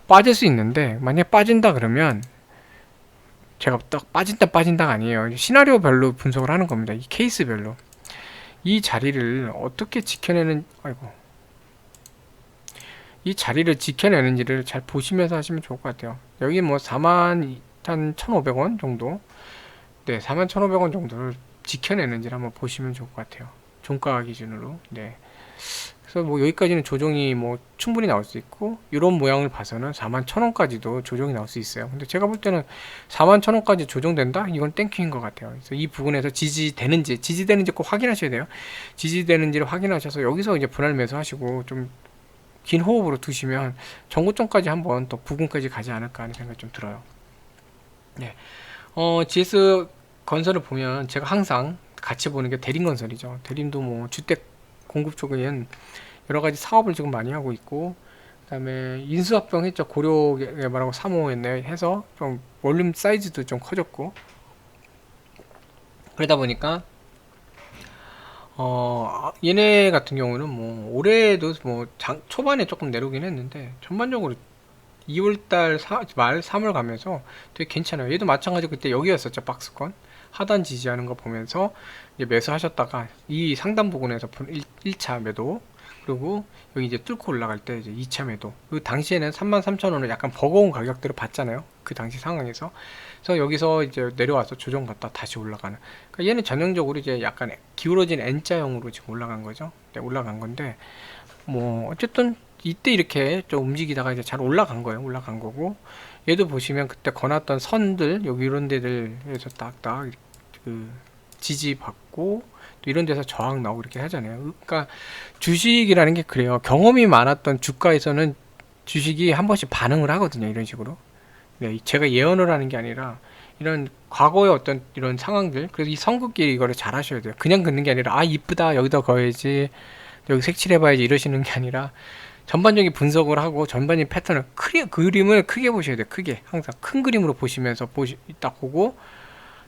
빠질 수 있는데 만약 빠진다 그러면 제가 딱 빠진다가 아니에요. 시나리오별로 분석을 하는 겁니다. 이 케이스별로. 이 자리를 어떻게 지켜내는, 아이고. 이 자리를 지켜내는지를 잘 보시면서 하시면 좋을 것 같아요. 여기 뭐 41,500원 정도? 네, 41,500원 정도를 지켜내는지를 한번 보시면 좋을 것 같아요. 종가 기준으로. 네. 그래서 뭐 여기까지는 조정이 뭐 충분히 나올 수 있고 이런 모양을 봐서는 41,000원까지도 조정이 나올 수 있어요. 근데 제가 볼 때는 41,000원까지 조정된다? 이건 땡큐인 것 같아요. 그래서 이 부분에서 지지되는지 꼭 확인하셔야 돼요. 지지되는지를 확인하셔서 여기서 이제 분할 매수하시고 좀 긴 호흡으로 두시면 전고점까지 한번 또 부근까지 가지 않을까 하는 생각이 좀 들어요. 네. GS 건설을 보면 제가 항상 같이 보는 게 대림건설이죠. 대림도 뭐 주택 공급 쪽엔 여러 가지 사업을 지금 많이 하고 있고, 그다음에 인수합병 했죠. 고려개발하고 3호였네 해서 좀 원룸 사이즈도 좀 커졌고, 그러다 보니까 얘네 같은 경우는 뭐 올해도 뭐 초반에 조금 내려오긴 했는데 전반적으로 2월달 말 3월 가면서 되게 괜찮아요. 얘도 마찬가지로 그때 여기였었죠. 박스권 하단 지지하는 거 보면서 이제 매수하셨다가 이 상단 부분에서 1차 매도, 그리고 여기 이제 뚫고 올라갈 때 이제 2차 매도. 그 당시에는 33,000원을 약간 버거운 가격대로 봤잖아요. 그 당시 상황에서. 그래서 여기서 이제 내려와서 조정받다 다시 올라가는. 그러니까 얘는 전형적으로 이제 약간 기울어진 N자형으로 지금 올라간 거죠. 네, 올라간 건데 뭐 어쨌든 이때 이렇게 좀 움직이다가 이제 잘 올라간 거예요. 올라간 거고, 얘도 보시면 그때 거놨던 선들 여기 이런 데들에서 딱딱 그 지지받고 또 이런 데서 저항 나오고 이렇게 하잖아요. 그러니까 주식이라는 게 그래요. 경험이 많았던 주가에서는 주식이 한 번씩 반응을 하거든요. 이런 식으로. 네, 제가 예언을 하는 게 아니라 이런 과거의 어떤 이런 상황들, 그래서 이 선긋기 이거를 잘 하셔야 돼요. 그냥 긋는 게 아니라 아 이쁘다 여기다 거야지 여기 색칠해봐야지 이러시는 게 아니라 전반적인 분석을 하고 전반적인 패턴을 그림을 크게 보셔야 돼요. 크게 항상 큰 그림으로 보시면서 딱 보고,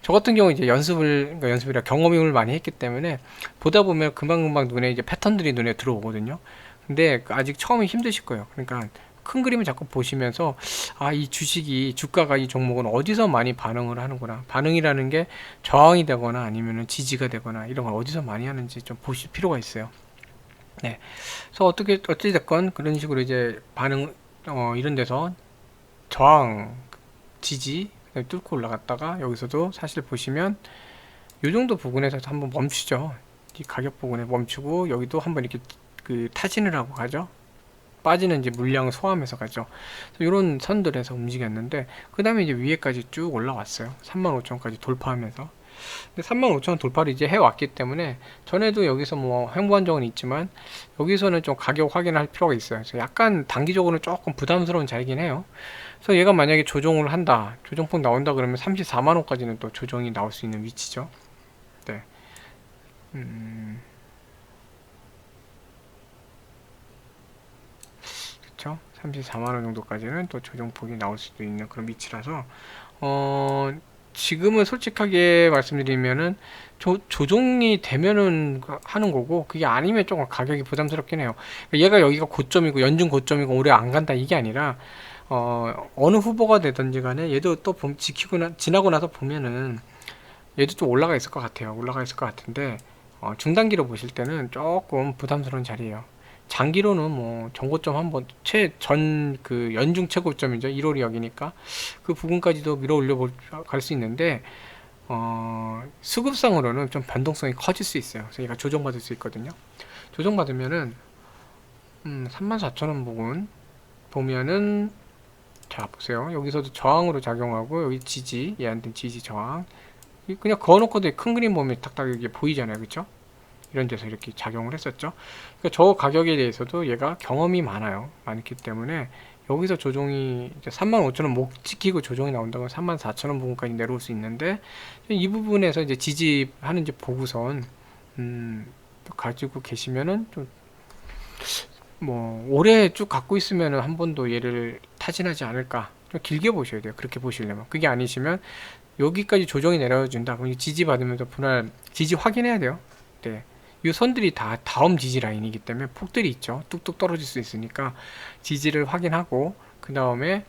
저 같은 경우 이제 그러니까 연습이라 경험을 많이 했기 때문에 보다 보면 금방금방 눈에 이제 패턴들이 눈에 들어오거든요. 근데 아직 처음에 힘드실 거예요. 그러니까 큰 그림을 자꾸 보시면서 아, 이 주식이 주가가 이 종목은 어디서 많이 반응을 하는구나. 반응이라는 게 저항이 되거나 아니면은 지지가 되거나 이런 걸 어디서 많이 하는지 좀 보실 필요가 있어요. 네. 그래서 어찌 됐건 그런 식으로 이제 반응 이런 데서 저항, 지지 뚫고 올라갔다가 여기서도 사실 보시면 이 정도 부분에서 한번 멈추죠. 이 가격 부분에 멈추고 여기도 한번 이렇게 그 타진을 하고 가죠. 빠지는 이제 물량을 소화하면서 가죠. 이런 선들에서 움직였는데 그 다음에 이제 위에까지 쭉 올라왔어요. 35,000원까지 돌파하면서 근데 35,000원 돌파를 이제 해왔기 때문에 전에도 여기서 뭐 횡보한 적은 있지만 여기서는 좀 가격 확인할 필요가 있어요. 그래서 약간 단기적으로는 조금 부담스러운 자리긴 해요. 그래서 얘가 만약에 조정을 한다, 조정폭 나온다 그러면 34만원까지는 또 조정이 나올 수 있는 위치죠. 네. 그쵸? 34만원 정도까지는 또 조정폭이 나올 수도 있는 그런 위치라서, 어, 지금은 솔직하게 말씀드리면은, 조정이 되면은 하는 거고, 그게 아니면 조금 가격이 부담스럽긴 해요. 얘가 여기가 고점이고, 연중 고점이고, 오래 안 간다, 이게 아니라, 어느 후보가 되든지 간에 얘도 또 지나고 나서 보면은, 얘도 좀 올라가 있을 것 같아요. 올라가 있을 것 같은데, 중단기로 보실 때는 조금 부담스러운 자리예요. 장기로는 뭐 전고점 한번 최전 그 연중 최고점이죠. 1월이 여기니까 그 부분까지도 밀어 올려 갈 수 있는데, 수급상으로는 좀 변동성이 커질 수 있어요. 그래서 얘가 조정받을 수 있거든요. 조정받으면은 34,000원 부분 보면은, 자 보세요. 여기서도 저항으로 작용하고, 여기 지지, 얘한테 지지 저항, 그냥 그어놓고도 큰 그림 보면 딱딱 이게 보이잖아요. 그쵸? 이런 데서 이렇게 작용을 했었죠. 그러니까 저 가격에 대해서도 얘가 경험이 많기 때문에 여기서 조정이 이제 35,000원 못 지키고 조정이 나온다면 34,000원 부분까지 내려올 수 있는데, 이 부분에서 이제 지지하는지 보고선 가지고 계시면은 좀 뭐 오래 쭉 갖고 있으면은 한 번도 얘를 타진하지 않을까. 좀 길게 보셔야 돼요. 그렇게 보시려면. 그게 아니시면 여기까지 조정이 내려준다. 그럼 지지 받으면서 분할 지지 확인해야 돼요. 네. 이 선들이 다 다음 지지 라인이기 때문에 폭들이 있죠. 뚝뚝 떨어질 수 있으니까 지지를 확인하고, 그 다음에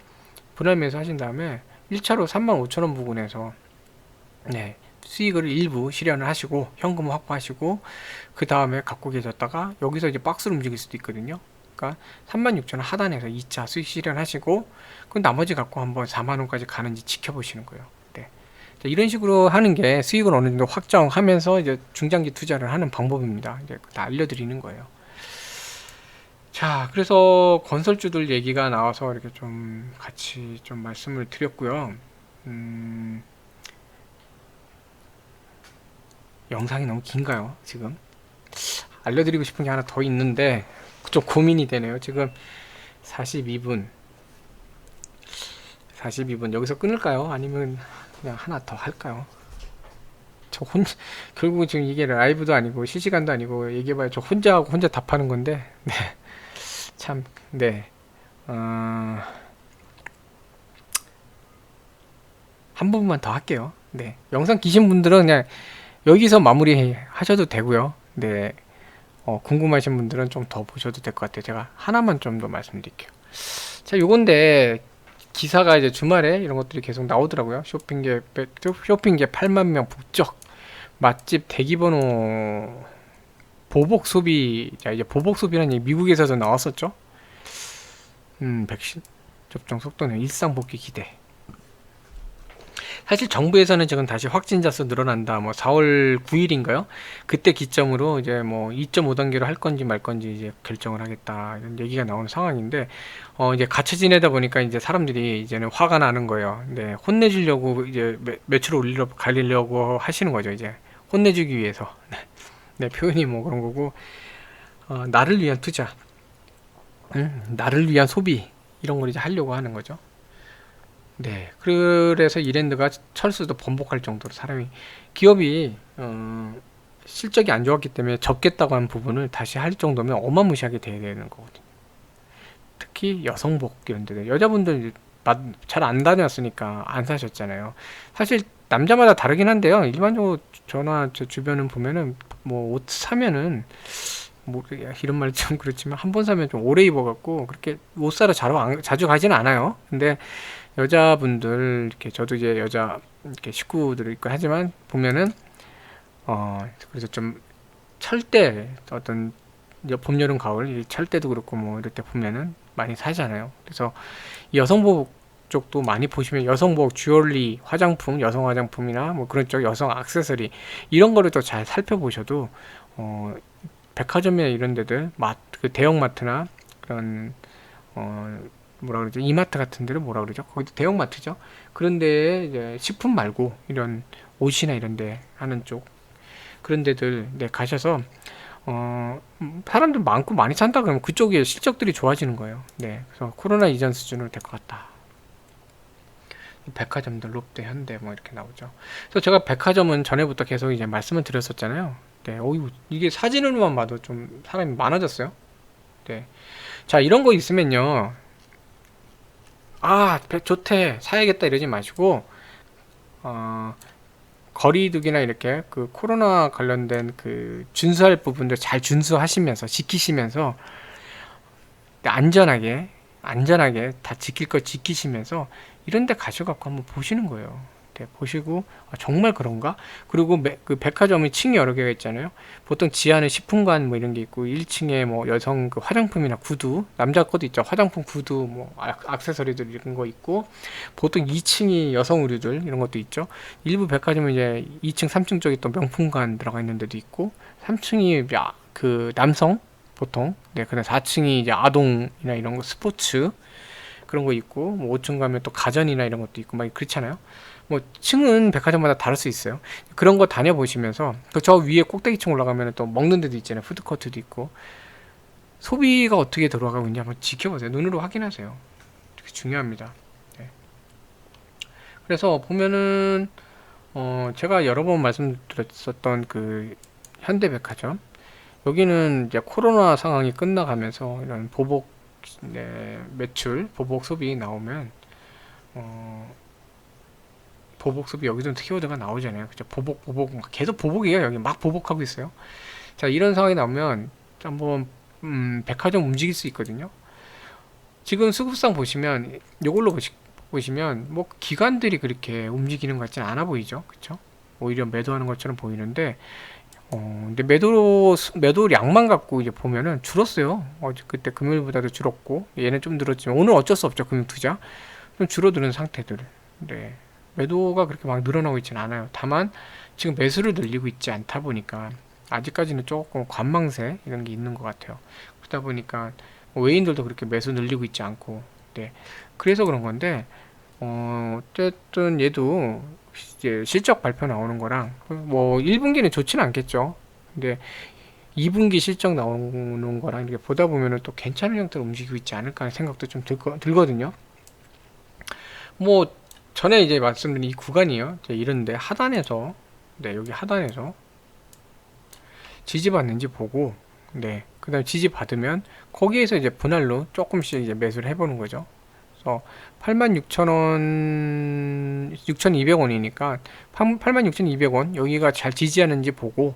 분할 매수 하신 다음에 1차로 35,000원 부근에서 네, 수익을 일부 실현을 하시고 현금 확보하시고, 그 다음에 갖고 계셨다가 여기서 이제 박스로 움직일 수도 있거든요. 그러니까 36,000원 하단에서 2차 수익 실현하시고, 그 나머지 갖고 한번 4만원까지 가는지 지켜보시는 거예요. 네. 이런 식으로 하는 게 수익을 어느 정도 확정하면서 이제 중장기 투자를 하는 방법입니다. 이제 다 알려드리는 거예요. 자, 그래서 건설주들 얘기가 나와서 이렇게 좀 같이 좀 말씀을 드렸고요. 영상이 너무 긴가요, 지금? 알려드리고 싶은 게 하나 더 있는데 좀 고민이 되네요. 지금 42분 여기서 끊을까요? 아니면 그냥 하나 더 할까요? 저 혼자, 결국은 지금 이게 라이브도 아니고 실시간도 아니고 얘기해봐야 저 혼자 하고 혼자 답하는 건데, 네. 참, 네. 한 부분만 더 할게요. 네. 영상 기신 분들은 그냥 여기서 마무리 하셔도 되고요. 네. 궁금하신 분들은 좀 더 보셔도 될 것 같아요. 제가 하나만 좀 더 말씀드릴게요. 자, 요건데 기사가 이제 주말에 이런 것들이 계속 나오더라고요. 쇼핑계 8만 명 북적, 맛집 대기번호, 보복 소비. 자, 이제 보복 소비라는 얘기 미국에서도 나왔었죠. 백신 접종 속도는 일상 복귀 기대. 사실 정부에서는 지금 다시 확진자 수 늘어난다. 뭐 4월 9일인가요? 그때 기점으로 이제 뭐 2.5단계로 할 건지 말 건지 이제 결정을 하겠다. 이런 얘기가 나오는 상황인데, 이제 갇혀 지내다 보니까 이제 사람들이 이제는 화가 나는 거예요. 네, 혼내주려고 이제 매출을 가리려고 하시는 거죠. 이제 혼내주기 위해서. 네, 표현이 뭐 그런 거고, 나를 위한 투자, 나를 위한 소비, 이런 걸 이제 하려고 하는 거죠. 네, 그래서 이랜드가 철수도 번복할 정도로 기업이 실적이 안 좋았기 때문에 접겠다고 한 부분을 다시 할 정도면 어마무시하게 돼야 되는 거거든요. 특히 여성복 이런 데 여자분들 잘 안 다녔으니까 안 사셨잖아요. 사실 남자마다 다르긴 한데요. 일반적으로 저나 저 주변은 보면은 뭐 옷 사면은 뭐 이런 말 좀 그렇지만 한 번 사면 좀 오래 입어갖고 그렇게 옷 사러 자주 가지는 않아요. 근데 여자분들 이렇게 저도 이제 여자 이렇게 식구들 있고 하지만 보면은 그래서 좀 철대 어떤 봄, 여름, 가을 철 때도 그렇고 뭐 이럴 때 보면은 많이 사잖아요. 그래서 여성복 쪽도 많이 보시면 여성복 주얼리 화장품, 여성 화장품이나 뭐 그런 쪽 여성 액세서리 이런 거를 또 잘 살펴보셔도 백화점이나 이런 데들 그 대형마트나 그런 뭐라 그러죠? 이마트 같은 데를 뭐라 그러죠? 거기도 대형마트죠. 그런데 이제 식품 말고 이런 옷이나 이런 데 하는 쪽 그런 데들 네, 가셔서 사람들 많고 많이 산다 그러면 그쪽에 실적들이 좋아지는 거예요. 네, 그래서 코로나 이전 수준으로 될 것 같다. 백화점들 롯데, 현대 뭐 이렇게 나오죠. 그래서 제가 백화점은 전에부터 계속 이제 말씀을 드렸었잖아요. 네, 이게 사진으로만 봐도 좀 사람이 많아졌어요. 네, 자 이런 거 있으면요, 좋대 사야겠다 이러지 마시고 어, 거리두기나 이렇게 그 코로나 관련된 그 준수할 부분들 잘 준수하시면서 지키시면서 안전하게 다 지킬 거 지키시면서 이런 데 가셔갖고 한번 보시는 거예요. 네, 보시고 정말 그런가? 그리고 그 백화점이 층이 여러 개가 있잖아요. 보통 지하는 식품관 뭐 이런 게 있고 1층에 뭐 여성 그 화장품이나 구두, 남자 것도 있죠. 화장품, 구두, 뭐 액세서리들 이런 거 있고 보통 2층이 여성 의류들 이런 것도 있죠. 일부 백화점은 이제 2층, 3층 쪽에 또 명품관 들어가 있는 데도 있고 3층이 그 남성 보통 그다음 4층이 이제 아동이나 이런 거 스포츠 그런 거 있고 뭐 5층 가면 또 가전이나 이런 것도 있고 막 그렇잖아요. 뭐 층은 백화점마다 다를 수 있어요. 그런 거 다녀보시면서 저 위에 꼭대기층 올라가면 또 먹는 데도 있잖아요. 푸드코트도 있고 소비가 어떻게 들어가고 있냐 한번 지켜보세요. 눈으로 확인하세요. 되게 중요합니다. 네. 그래서 보면은 제가 여러 번 말씀드렸었던 그 현대백화점 여기는 이제 코로나 상황이 끝나가면서 이런 보복 매출, 보복 소비 나오면 보복 소비 여기서 키워드가 나오잖아요. 그죠? 보복 계속 보복이에요. 여기 막 보복하고 있어요. 자, 이런 상황이 나오면 한번 백화점 움직일 수 있거든요. 지금 수급상 보시면 이걸로 보시면 뭐 기관들이 그렇게 움직이는 것 같지는 않아 보이죠. 그렇죠? 오히려 매도하는 것처럼 보이는데 근데 매도량만 갖고 이제 보면은 줄었어요. 그때 금요일보다도 줄었고, 얘는 좀 늘었지만, 오늘 어쩔 수 없죠. 금융 투자. 좀 줄어드는 상태들. 네. 매도가 그렇게 막 늘어나고 있지는 않아요. 다만, 지금 매수를 늘리고 있지 않다 보니까, 아직까지는 조금 관망세, 이런 게 있는 것 같아요. 그러다 보니까, 외인들도 그렇게 매수 늘리고 있지 않고, 네. 그래서 그런 건데, 어쨌든 얘도 이제 실적 발표 나오는 거랑 뭐 1분기는 좋지는 않겠죠. 근데 2분기 실적 나오는 거랑 이렇게 보다 보면은 또 괜찮은 형태로 움직이고 있지 않을까 하는 생각도 좀 들거든요. 뭐 전에 이제 말씀드린 이 구간이요. 이런데 하단에서 여기 하단에서 지지받는지 보고 그다음에 지지받으면 거기에서 이제 분할로 조금씩 이제 매수를 해보는 거죠. 그래서 86,000원, 6,200원이니까 86,200원 여기가 잘 지지하는지 보고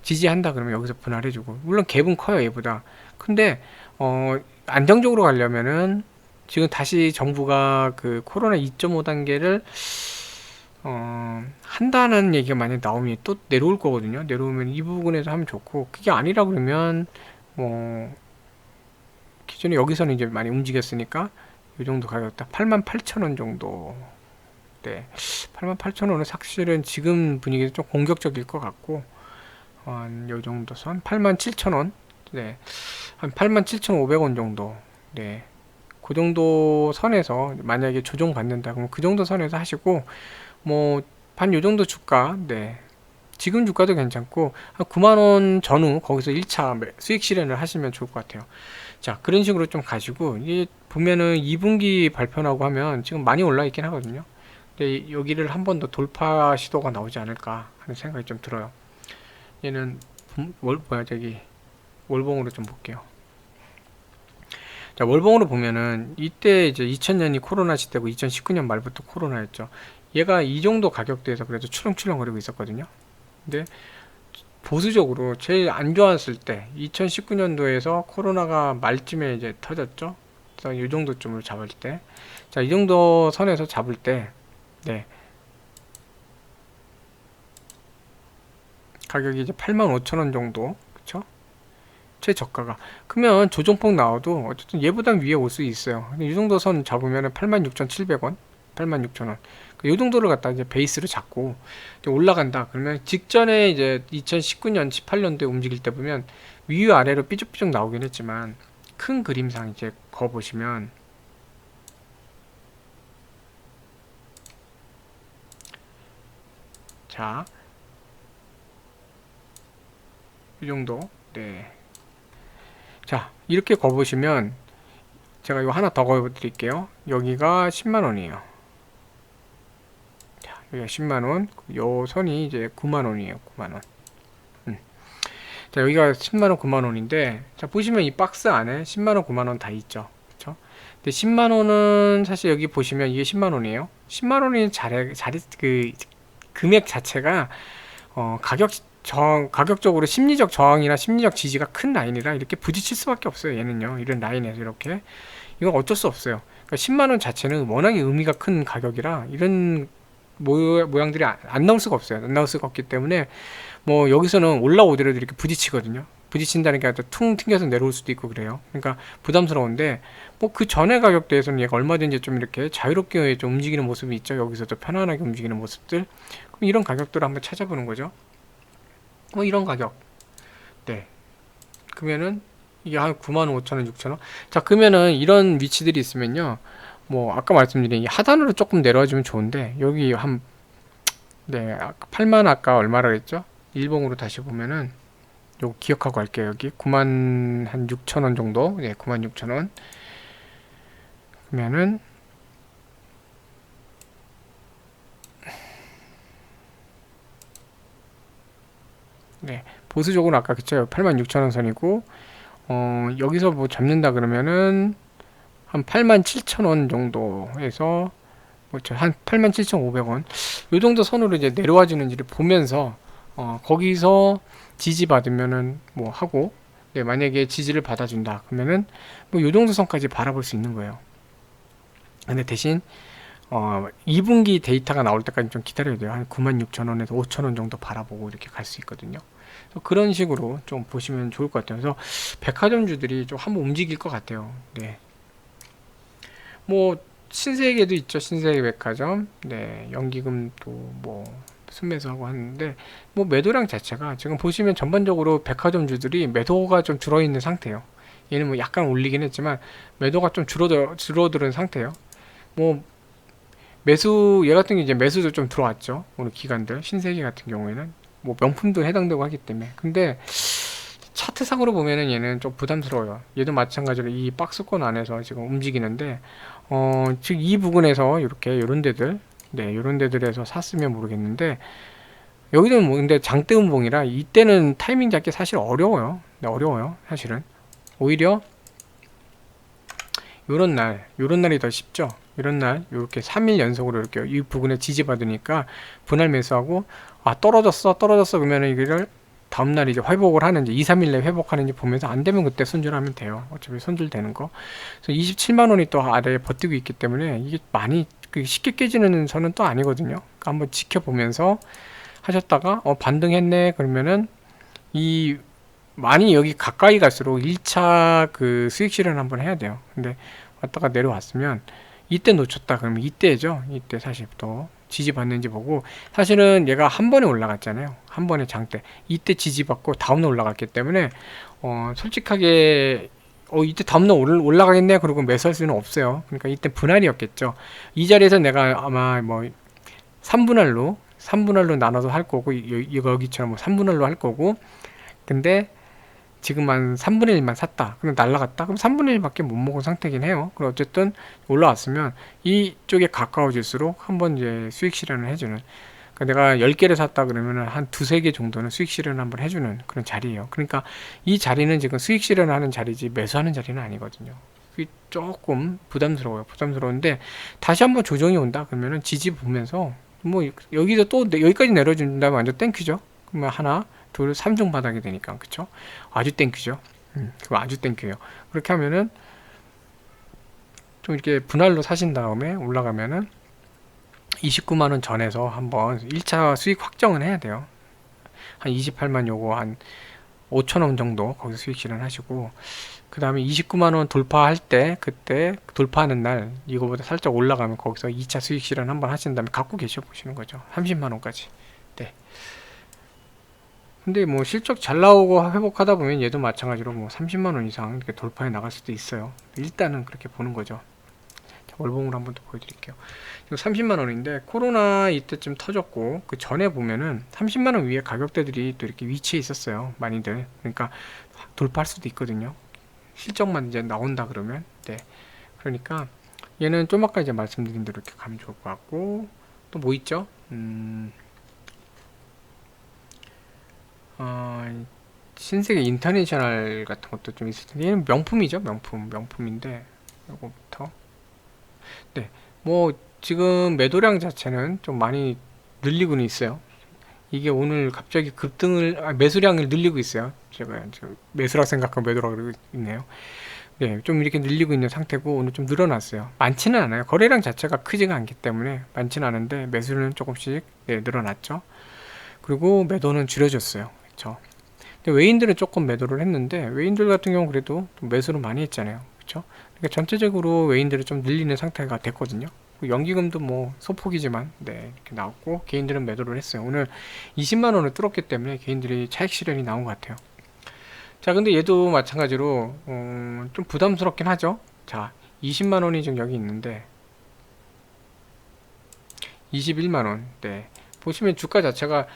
지지한다 그러면 여기서 분할해주고 물론 갭은 커요 얘보다. 근데 안정적으로 가려면은 지금 다시 정부가 그 코로나 2.5 단계를 한다는 얘기가 만약 나오면 또 내려올 거거든요. 내려오면 이 부분에서 하면 좋고 그게 아니라 그러면 뭐 기존에 여기서는 이제 많이 움직였으니까 이 정도 가격 딱 88,000원 정도. 88,000원은 사실은 지금 분위기에서 좀 공격적일 것 같고 한 요 정도 선 87,000원. 한 87,500원 정도. 그 정도 선에서 만약에 조정 받는다 그러면 그 정도 선에서 하시고 뭐 한 요 정도 주가. 지금 주가도 괜찮고 한 9만원 전후 거기서 1차 수익 실현을 하시면 좋을 것 같아요. 자, 그런 식으로 좀 가지고 이게 보면은 2분기 발표라고 하면 지금 많이 올라 있긴 하거든요. 근데 여기를 한 번 더 돌파 시도가 나오지 않을까 하는 생각이 좀 들어요. 얘는 월봉으로 좀 볼게요. 자, 월봉으로 보면은 이때 이제 2000년이 코로나 시대고 2019년 말부터 코로나였죠. 얘가 이 정도 가격대에서 그래도 출렁출렁거리고 있었거든요. 근데 보수적으로 제일 안 좋았을 때 2019년도에서 코로나가 말쯤에 이제 터졌죠. 그래서 이 정도쯤으로 잡을 때, 자, 이 정도 선에서 잡을 때, 가격이 이제 85,000원 정도, 그쵸? 최저가가. 그러면 조정폭 나와도 어쨌든 얘보단 위에 올 수 있어요. 근데 이 정도 선 잡으면 86,700원, 86,000원. 이 정도를 갖다 이제 베이스로 잡고 올라간다. 그러면 직전에 이제 2019년, 18년도에 움직일 때 보면 위아래로 삐죽삐죽 나오긴 했지만 큰 그림상 이제 거 보시면 자, 이 정도. 네. 자, 이렇게 거보시면 제가 이거 하나 더 거어 드릴게요. 여기가 10만원이에요. 자, 여기가 10만원. 요 선이 이제 9만원이에요. 9만원. 자, 여기가 10만원, 9만원인데, 자, 보시면 이 박스 안에 10만원, 9만원 다 있죠. 그쵸? 근데 10만원은 사실 여기 보시면 이게 10만원이에요. 10만원이 그, 금액 자체가, 가격적으로 심리적 저항이나 심리적 지지가 큰 라인이라 이렇게 부딪힐 수밖에 없어요. 얘는요. 이런 라인에서 이렇게. 이건 어쩔 수 없어요. 그러니까 10만원 자체는 워낙에 의미가 큰 가격이라 이런 모양들이 안 나올 수가 없어요. 안 나올 수가 없기 때문에 뭐 여기서는 올라오더라도 이렇게 부딪히거든요. 부딪힌다는 게 아니라 퉁 튕겨서 내려올 수도 있고 그래요. 그러니까 부담스러운데 뭐 그 전의 가격대에서는 얘가 얼마든지 좀 이렇게 자유롭게 좀 움직이는 모습이 있죠. 여기서도 편안하게 움직이는 모습들. 그럼 이런 가격들을 한번 찾아보는 거죠. 뭐 이런 가격. 네. 그러면은 이게 한 95,000원, 6,000원. 자, 그러면은 이런 위치들이 있으면요. 뭐 아까 말씀드린 이 하단으로 조금 내려와주면 좋은데 여기 한 네, 아까 8만 아까 얼마라 그랬죠? 일봉으로 다시 보면은 요거 기억하고 할게요. 여기 9만 한 6,000원 정도. 네, 96,000원. 그러면은 네, 보수적으로 아까 그쵸? 86,000원 선이고 여기서 뭐 잡는다 그러면은 한 87,000원 정도에서 한 87,500원 요 정도 선으로 이제 내려와 주는지를 보면서 거기서 지지 받으면은 뭐 하고 네, 만약에 지지를 받아준다 그러면은 뭐 요 정도 선까지 바라볼 수 있는 거예요. 근데 대신 2분기 데이터가 나올 때까지 좀 기다려야 돼요. 한 96,000원에서 5,000원 정도 바라보고 이렇게 갈 수 있거든요. 그런 식으로 좀 보시면 좋을 것 같아요. 그래서 백화점주들이 좀 한번 움직일 것 같아요. 네. 뭐 신세계도 있죠. 신세계 백화점. 네. 연기금도 뭐 순매수하고 하는데 뭐 매도량 자체가 지금 보시면 전반적으로 백화점주들이 매도가 좀 줄어있는 상태예요. 얘는 뭐 약간 올리긴 했지만 매도가 좀 줄어드는 상태예요. 뭐 매수 얘 같은 게 이제 매수도 좀 들어왔죠. 오늘 기관들 신세계 같은 경우에는 뭐 명품도 해당되고 하기 때문에 근데 차트상으로 보면은 얘는 좀 부담스러워요. 얘도 마찬가지로 이 박스권 안에서 지금 움직이는데 즉 이 부분에서 이렇게 요런 데들 네 요런 데들에서 샀으면 모르겠는데 여기는 뭐 근데 장대 음봉이라 이때는 타이밍 잡기 사실 어려워요. 네, 어려워요 사실은. 오히려 요런 날이 더 쉽죠. 이런 날 이렇게 3일 연속으로 이렇게 이 부분에 지지받으니까 분할 매수하고 떨어졌어 그러면은 이거를 다음날 이제 회복을 하는지 2, 3일 내에 회복하는지 보면서 안 되면 그때 손절하면 돼요. 어차피 손절 되는 거. 그래서 27만원이 또 아래에 버티고 있기 때문에 이게 많이 쉽게 깨지는 선은 또 아니거든요. 그러니까 한번 지켜보면서 하셨다가 반등했네 그러면은 이 많이 여기 가까이 갈수록 1차 그 수익 실현 한번 해야 돼요. 근데 왔다가 내려왔으면 이때 놓쳤다 그러면 이때죠. 이때 사실 또 지지받는지 보고 사실은 얘가 한 번에 올라갔잖아요. 한 번에 장대 이때 지지받고 다음날 올라갔기 때문에 솔직하게 이때 다음날 올라가겠네 그러고 매수할 수는 없어요. 그러니까 이때 분할이었겠죠. 이 자리에서 내가 아마 뭐 3분할로 나눠서 할 거고 여기처럼 뭐 3분할로 할 거고 근데 지금 한 3분의 1만 샀다. 그럼 날라갔다. 그럼 3분의 1밖에 못 먹은 상태긴 해요. 그럼 어쨌든 올라왔으면 이쪽에 가까워질수록 한번 이제 수익 실현을 해주는. 그러니까 내가 10개를 샀다 그러면은 한 두세 개 정도는 수익 실현을 한번 해주는 그런 자리예요. 그러니까 이 자리는 지금 수익 실현을 하는 자리지 매수하는 자리는 아니거든요. 그게 조금 부담스러워요. 부담스러운데 다시 한번 조정이 온다 그러면은 지지 보면서 뭐 여기서 또 여기까지 내려준다면 완전 땡큐죠. 그러면 하나 둘 3중 바닥이 되니까 그쵸 아주 땡큐죠. 그거 아주 땡큐예요. 그렇게 하면은 좀 이렇게 분할로 사신 다음에 올라가면은 29만원 전에서 한번 1차 수익 확정은 해야 돼요. 한 28만 요거 한 5천원 정도 거기서 수익 실현하시고 그 다음에 29만원 돌파할 때 그때 돌파하는 날 이거보다 살짝 올라가면 거기서 2차 수익 실현 한번 하신 다음에 갖고 계셔 보시는 거죠. 30만원까지. 네. 근데 뭐 실적 잘 나오고 회복하다 보면 얘도 마찬가지로 뭐 30만원 이상 이렇게 돌파해 나갈 수도 있어요. 일단은 그렇게 보는 거죠. 자, 월봉으로 한번 더 보여드릴게요. 지금 30만원인데 코로나 이때쯤 터졌고 그 전에 보면은 30만원 위에 가격대들이 또 이렇게 위치해 있었어요. 많이들. 그러니까 돌파할 수도 있거든요. 실적만 이제 나온다 그러면. 네. 그러니까 얘는 좀 아까 이제 말씀드린 대로 이렇게 가면 좋을 것 같고, 또 뭐 있죠? 신세계 인터내셔널 같은 것도 좀 있을 텐데, 얘는 명품이죠. 명품인데 요거부터. 네. 뭐 지금 매도량 자체는 좀 많이 늘리고는 있어요. 이게 오늘 갑자기 급등을, 매수량을 늘리고 있어요. 제가 매수라 생각하고 매도라 그러고 있네요. 네, 좀 이렇게 늘리고 있는 상태고, 오늘 좀 늘어났어요. 많지는 않아요. 거래량 자체가 크지가 않기 때문에 많지는 않은데 매수는 조금씩, 네, 늘어났죠. 그리고 매도는 줄여졌어요. 그렇죠. 근데 외인들은 조금 매도를 했는데, 외인들 같은 경우 그래도 좀 매수를 많이 했잖아요. 그렇죠. 그러니까 전체적으로 외인들을 좀 늘리는 상태가 됐거든요. 연기금도 뭐 소폭이지만, 네, 이렇게 나왔고, 개인들은 매도를 했어요. 오늘 20만 원을 뚫었기 때문에 개인들이 차익 실현이 나온 것 같아요. 자, 근데 얘도 마찬가지로 좀 부담스럽긴 하죠. 자, 20만 원이 지금 여기 있는데 21만 원. 네. 보시면 주가 자체가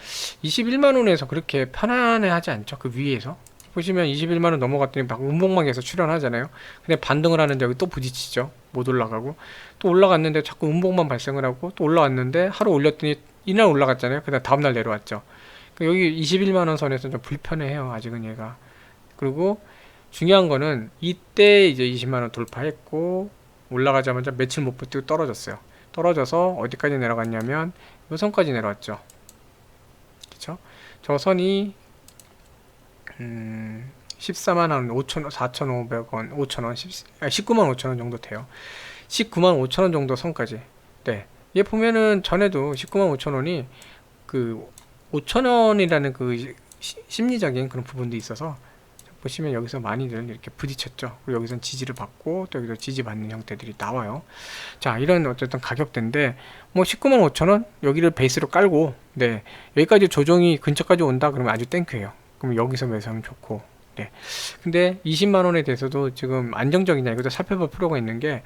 21만 원에서 그렇게 편안해 하지 않죠. 그 위에서. 보시면 21만 원 넘어갔더니 막 음봉망에서 출현하잖아요. 근데 반등을 하는데 여기 또 부딪히죠. 못 올라가고. 또 올라갔는데 자꾸 음봉만 발생을 하고, 또 올라왔는데 하루 올렸더니 이날 올라갔잖아요. 그다음 다음날 내려왔죠. 그러니까 여기 21만 원 선에서 좀 불편해요. 아직은 얘가. 그리고 중요한 거는 이때 이제 20만원 돌파했고, 올라가자마자 며칠 못 버티고 떨어졌어요. 떨어져서 어디까지 내려갔냐면 요 선까지 내려왔죠. 그쵸? 저 선이 14만 5천 4,500원 5천원 19만 5천원 정도 돼요. 19만 5천원 정도 선까지. 네, 얘 보면은 전에도 19만 5천원이 그 5천원이라는 그 심리적인 그런 부분도 있어서, 보시면 여기서 많이들 이렇게 부딪혔죠. 그리고 여기선 지지를 받고, 또 여기서 지지받는 형태들이 나와요. 자, 이런 어쨌든 가격대인데, 뭐 19만 5천원 여기를 베이스로 깔고, 네, 여기까지 조정이 근처까지 온다 그러면 아주 땡큐예요. 그럼 여기서 매수하면 좋고. 네. 근데 20만 원에 대해서도 지금 안정적이냐 이것도 살펴볼 필요가 있는 게,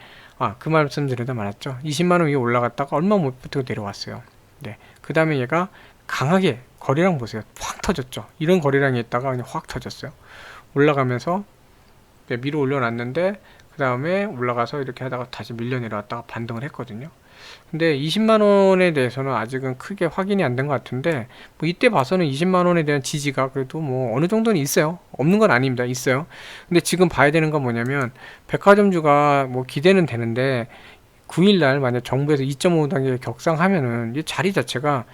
그 말씀 드려도 많았죠. 20만 원 위에 올라갔다가 얼마 못 버티고 내려왔어요. 네. 그 다음에 얘가 강하게 거래량 보세요. 확 터졌죠. 이런 거래량이 있다가 그냥 확 터졌어요. 올라가면서 밀어 올려놨는데, 그 다음에 올라가서 이렇게 하다가 다시 밀려 내려왔다가 반등을 했거든요. 근데 20만원에 대해서는 아직은 크게 확인이 안 된 것 같은데, 뭐 이때 봐서는 20만원에 대한 지지가 그래도 뭐 어느 정도는 있어요. 없는 건 아닙니다. 있어요. 근데 지금 봐야 되는 건 뭐냐면, 백화점주가 뭐 기대는 되는데 9일날 만약 정부에서 2.5단계 격상하면은 이 자리 자체가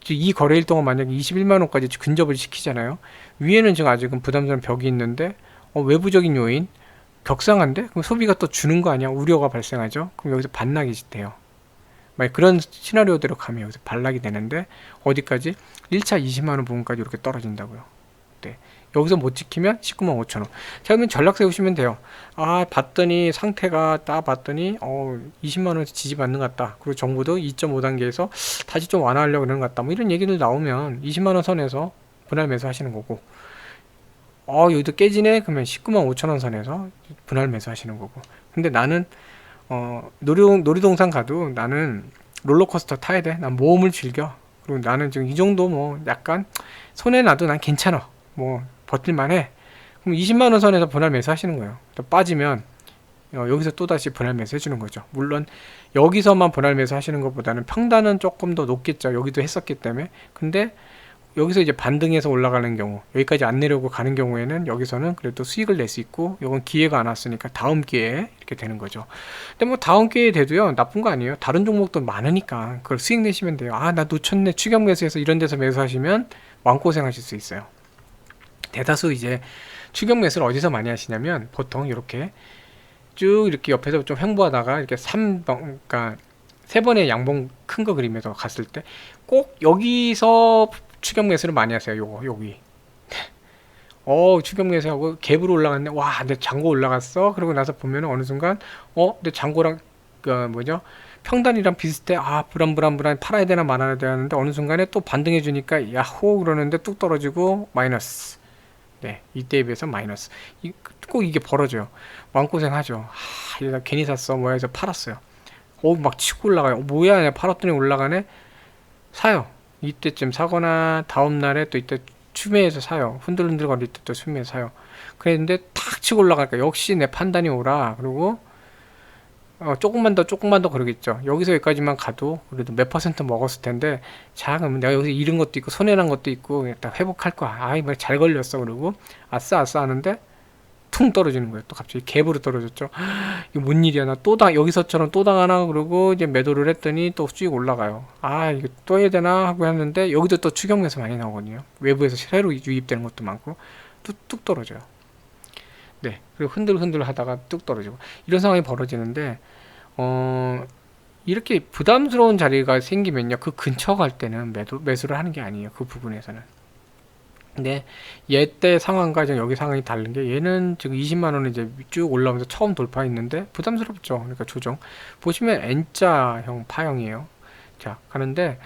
이 거래일 동안 만약에 21만원까지 근접을 시키잖아요. 위에는 지금 아직은 부담스러운 벽이 있는데, 외부적인 요인 격상한데? 그럼 소비가 또 주는 거 아니야? 우려가 발생하죠. 그럼 여기서 반락이 돼요. 만약 그런 시나리오대로 가면 여기서 반락이 되는데, 어디까지? 1차 20만원 부분까지 이렇게 떨어진다고요. 네. 여기서 못 지키면 19만 5천원. 자, 그러면 전략 세우시면 돼요. 봤더니 상태가 딱 봤더니 20만원에서 지지받는 것 같다. 그리고 정부도 2.5단계에서 다시 좀 완화하려고 그러는 것 같다. 뭐 이런 얘기들 나오면 20만원 선에서 분할 매수 하시는 거고, 여기도 깨지네? 그러면 19만 5천원 선에서 분할 매수 하시는 거고. 근데 나는 놀이동산 가도 나는 롤러코스터 타야 돼. 난 모험을 즐겨. 그리고 나는 지금 이 정도 뭐 약간 손해 나도 난 괜찮아. 뭐 버틸만 해. 그럼 20만원 선에서 분할 매수 하시는 거예요. 또 빠지면 여기서 또다시 분할 매수 해주는 거죠. 물론 여기서만 분할 매수 하시는 것보다는 평단은 조금 더 높겠죠. 여기도 했었기 때문에. 근데 여기서 이제 반등해서 올라가는 경우, 여기까지 안 내려오고 가는 경우에는 여기서는 그래도 수익을 낼 수 있고, 이건 기회가 안 왔으니까 다음 기회에 이렇게 되는 거죠. 근데 뭐 다음 기회에 돼도요, 나쁜 거 아니에요. 다른 종목도 많으니까 그걸 수익 내시면 돼요. 나 놓쳤네. 추격 매수해서 이런 데서 매수하시면 마음고생 하실 수 있어요. 대다수 이제 추격 매수를 어디서 많이 하시냐면, 보통 이렇게 쭉 이렇게 옆에서 좀 횡보하다가 이렇게 3번, 그러니까 3번의 양봉 큰 거 그리면서 갔을 때 꼭 여기서 추격 매수를 많이 하세요. 여기 추격 매수하고 갭으로 올라갔네. 와, 내 잔고 올라갔어. 그러고 나서 보면 어느 순간 내 잔고랑 평단이랑 비슷해. 불안 팔아야 되나 말아야 되는데 어느 순간에 또 반등해 주니까 야호 그러는데 뚝 떨어지고 마이너스. 네, 이때에 비해서 마이너스. 꼭 이게 벌어져요. 마음고생하죠. 이거 괜히 샀어. 뭐야 해서 팔았어요. 막 치고 올라가요. 뭐야, 내가 팔았더니 올라가네. 사요. 이때쯤 사거나 다음날에 또 이때 추매해서 사요. 흔들흔들거릴 때 또 추매해서 사요. 그랬는데 탁 치고 올라가니까 역시 내 판단이 오라. 그리고 조금만 더 그러겠죠. 여기서 여기까지만 가도 그래도 몇 퍼센트 먹었을 텐데, 자, 그러면 내가 여기서 잃은 것도 있고 손해난 것도 있고 딱 회복할 거야. 아이, 뭐 잘 걸렸어. 그러고 아싸 아싸 하는데 퉁 떨어지는 거예요. 또 갑자기 갭으로 떨어졌죠. 이거 뭔 일이야, 나 또 여기서처럼 또 당하나. 그러고 이제 매도를 했더니 또 쭉 올라가요. 아, 이거 또 해야 되나 하고 했는데, 여기도 또 추경매수 많이 나오거든요. 외부에서 새로 유입되는 것도 많고 뚝뚝 떨어져요. 네, 그리고 흔들흔들 하다가 뚝 떨어지고 이런 상황이 벌어지는데, 어 이렇게 부담스러운 자리가 생기면요, 그 근처 갈 때는 매수를 하는 게 아니에요, 그 부분에서는. 근데 얘 때 상황과 지금 여기 상황이 다른 게, 얘는 지금 20만 원을 이제 쭉 올라오면서 처음 돌파했는데 부담스럽죠. 그러니까 조정 보시면 N자형 파형이에요. 자, 가는데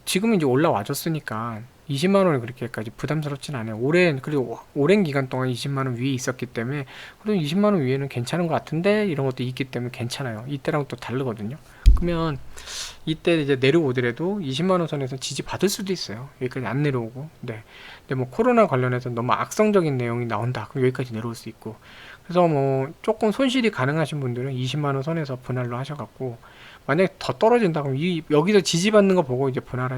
지금 이제 올라와줬으니까 20만 원이 그렇게까지 부담스럽진 않아요. 그리고 오랜 기간 동안 20만 원 위에 있었기 때문에, 그래도 20만 원 위에는 괜찮은 것 같은데, 이런 것도 있기 때문에 괜찮아요. 이때랑 또 다르거든요. 그러면 이때 이제 내려오더라도 20만 원 선에서 지지 받을 수도 있어요. 여기까지 안 내려오고. 네. 근데 뭐 코로나 관련해서 너무 악성적인 내용이 나온다, 그럼 여기까지 내려올 수 있고. 그래서 뭐 조금 손실이 가능하신 분들은 20만 원 선에서 분할로 하셔갖고, 만약에 더 떨어진다 그럼 여기서 지지받는 거 보고 이제 분할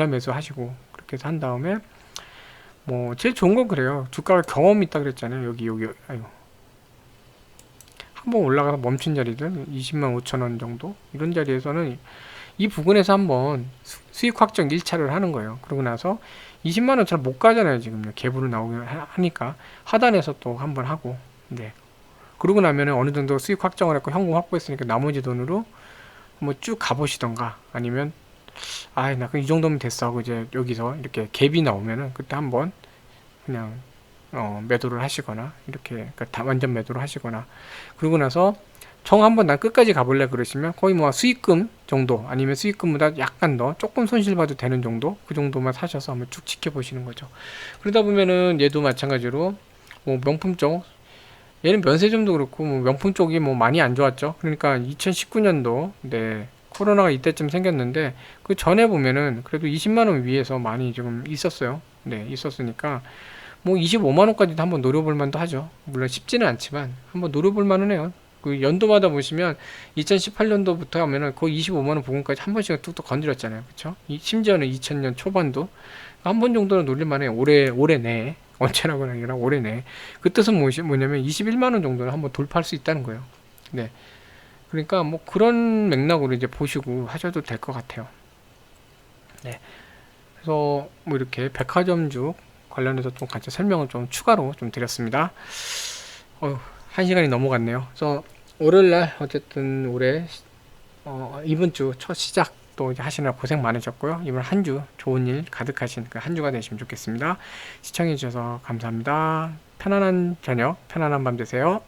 매수 하시고, 그렇게 해서 한 다음에, 뭐 제일 좋은 건 그래요. 주가가 경험이 있다 그랬잖아요. 여기 아유, 한번 올라가서 멈춘 자리든 20만 5천 원 정도 이런 자리에서는 이 부분에서 한번 수익 확정 1차를 하는 거예요. 그러고 나서 20만 원처럼 못 가잖아요. 지금요. 갭으로 나오긴 하니까 하단에서 또 한번 하고, 네. 그러고 나면은 어느 정도 수익 확정을 했고 현금 확보했으니까 나머지 돈으로 뭐 쭉 가보시던가, 아니면 나 그 이 정도면 됐어 하고 이제 여기서 이렇게 갭이 나오면은 그때 한번 그냥 매도를 하시거나, 이렇게 그러니까 완전 매도를 하시거나, 그러고 나서 한번 난 끝까지 가볼래 그러시면 거의 뭐 수익금 정도, 아니면 수익금보다 약간 더 조금 손실 봐도 되는 정도, 그 정도만 사셔서 한번 쭉 지켜보시는 거죠. 그러다 보면은 얘도 마찬가지로 뭐 명품 쪽, 얘는 면세점도 그렇고 뭐 명품 쪽이 뭐 많이 안 좋았죠. 그러니까 2019년도, 네, 코로나가 이때쯤 생겼는데 그 전에 보면은 그래도 20만 원 위에서 많이 지금 있었어요. 네, 있었으니까 뭐 25만 원까지도 한번 노려볼 만도 하죠. 물론 쉽지는 않지만 한번 노려볼 만은 해요. 그 연도마다 보시면 2018년도부터 하면은 거의 25만 원 부근까지 한 번씩은 뚝뚝 건드렸잖아요. 그렇죠? 심지어는 2000년 초반도 한 번 정도는 노릴 만해. 올해 내에. 언제라고는 아니라 올해 내에. 그 뜻은 뭐냐면 21만 원 정도는 한번 돌파할 수 있다는 거예요. 네. 그러니까 뭐 그런 맥락으로 이제 보시고 하셔도 될 것 같아요. 네. 그래서 뭐 이렇게 백화점주 관련해서 좀 같이 설명을 좀 추가로 좀 드렸습니다. 1시간이 넘어갔네요. 그래서 월요일날 어쨌든 올해 이번 주 첫 시작 또 이제 하시느라 고생 많으셨고요. 이번 한 주 좋은 일 가득하신 그 한 주가 되시면 좋겠습니다. 시청해 주셔서 감사합니다. 편안한 저녁, 편안한 밤 되세요.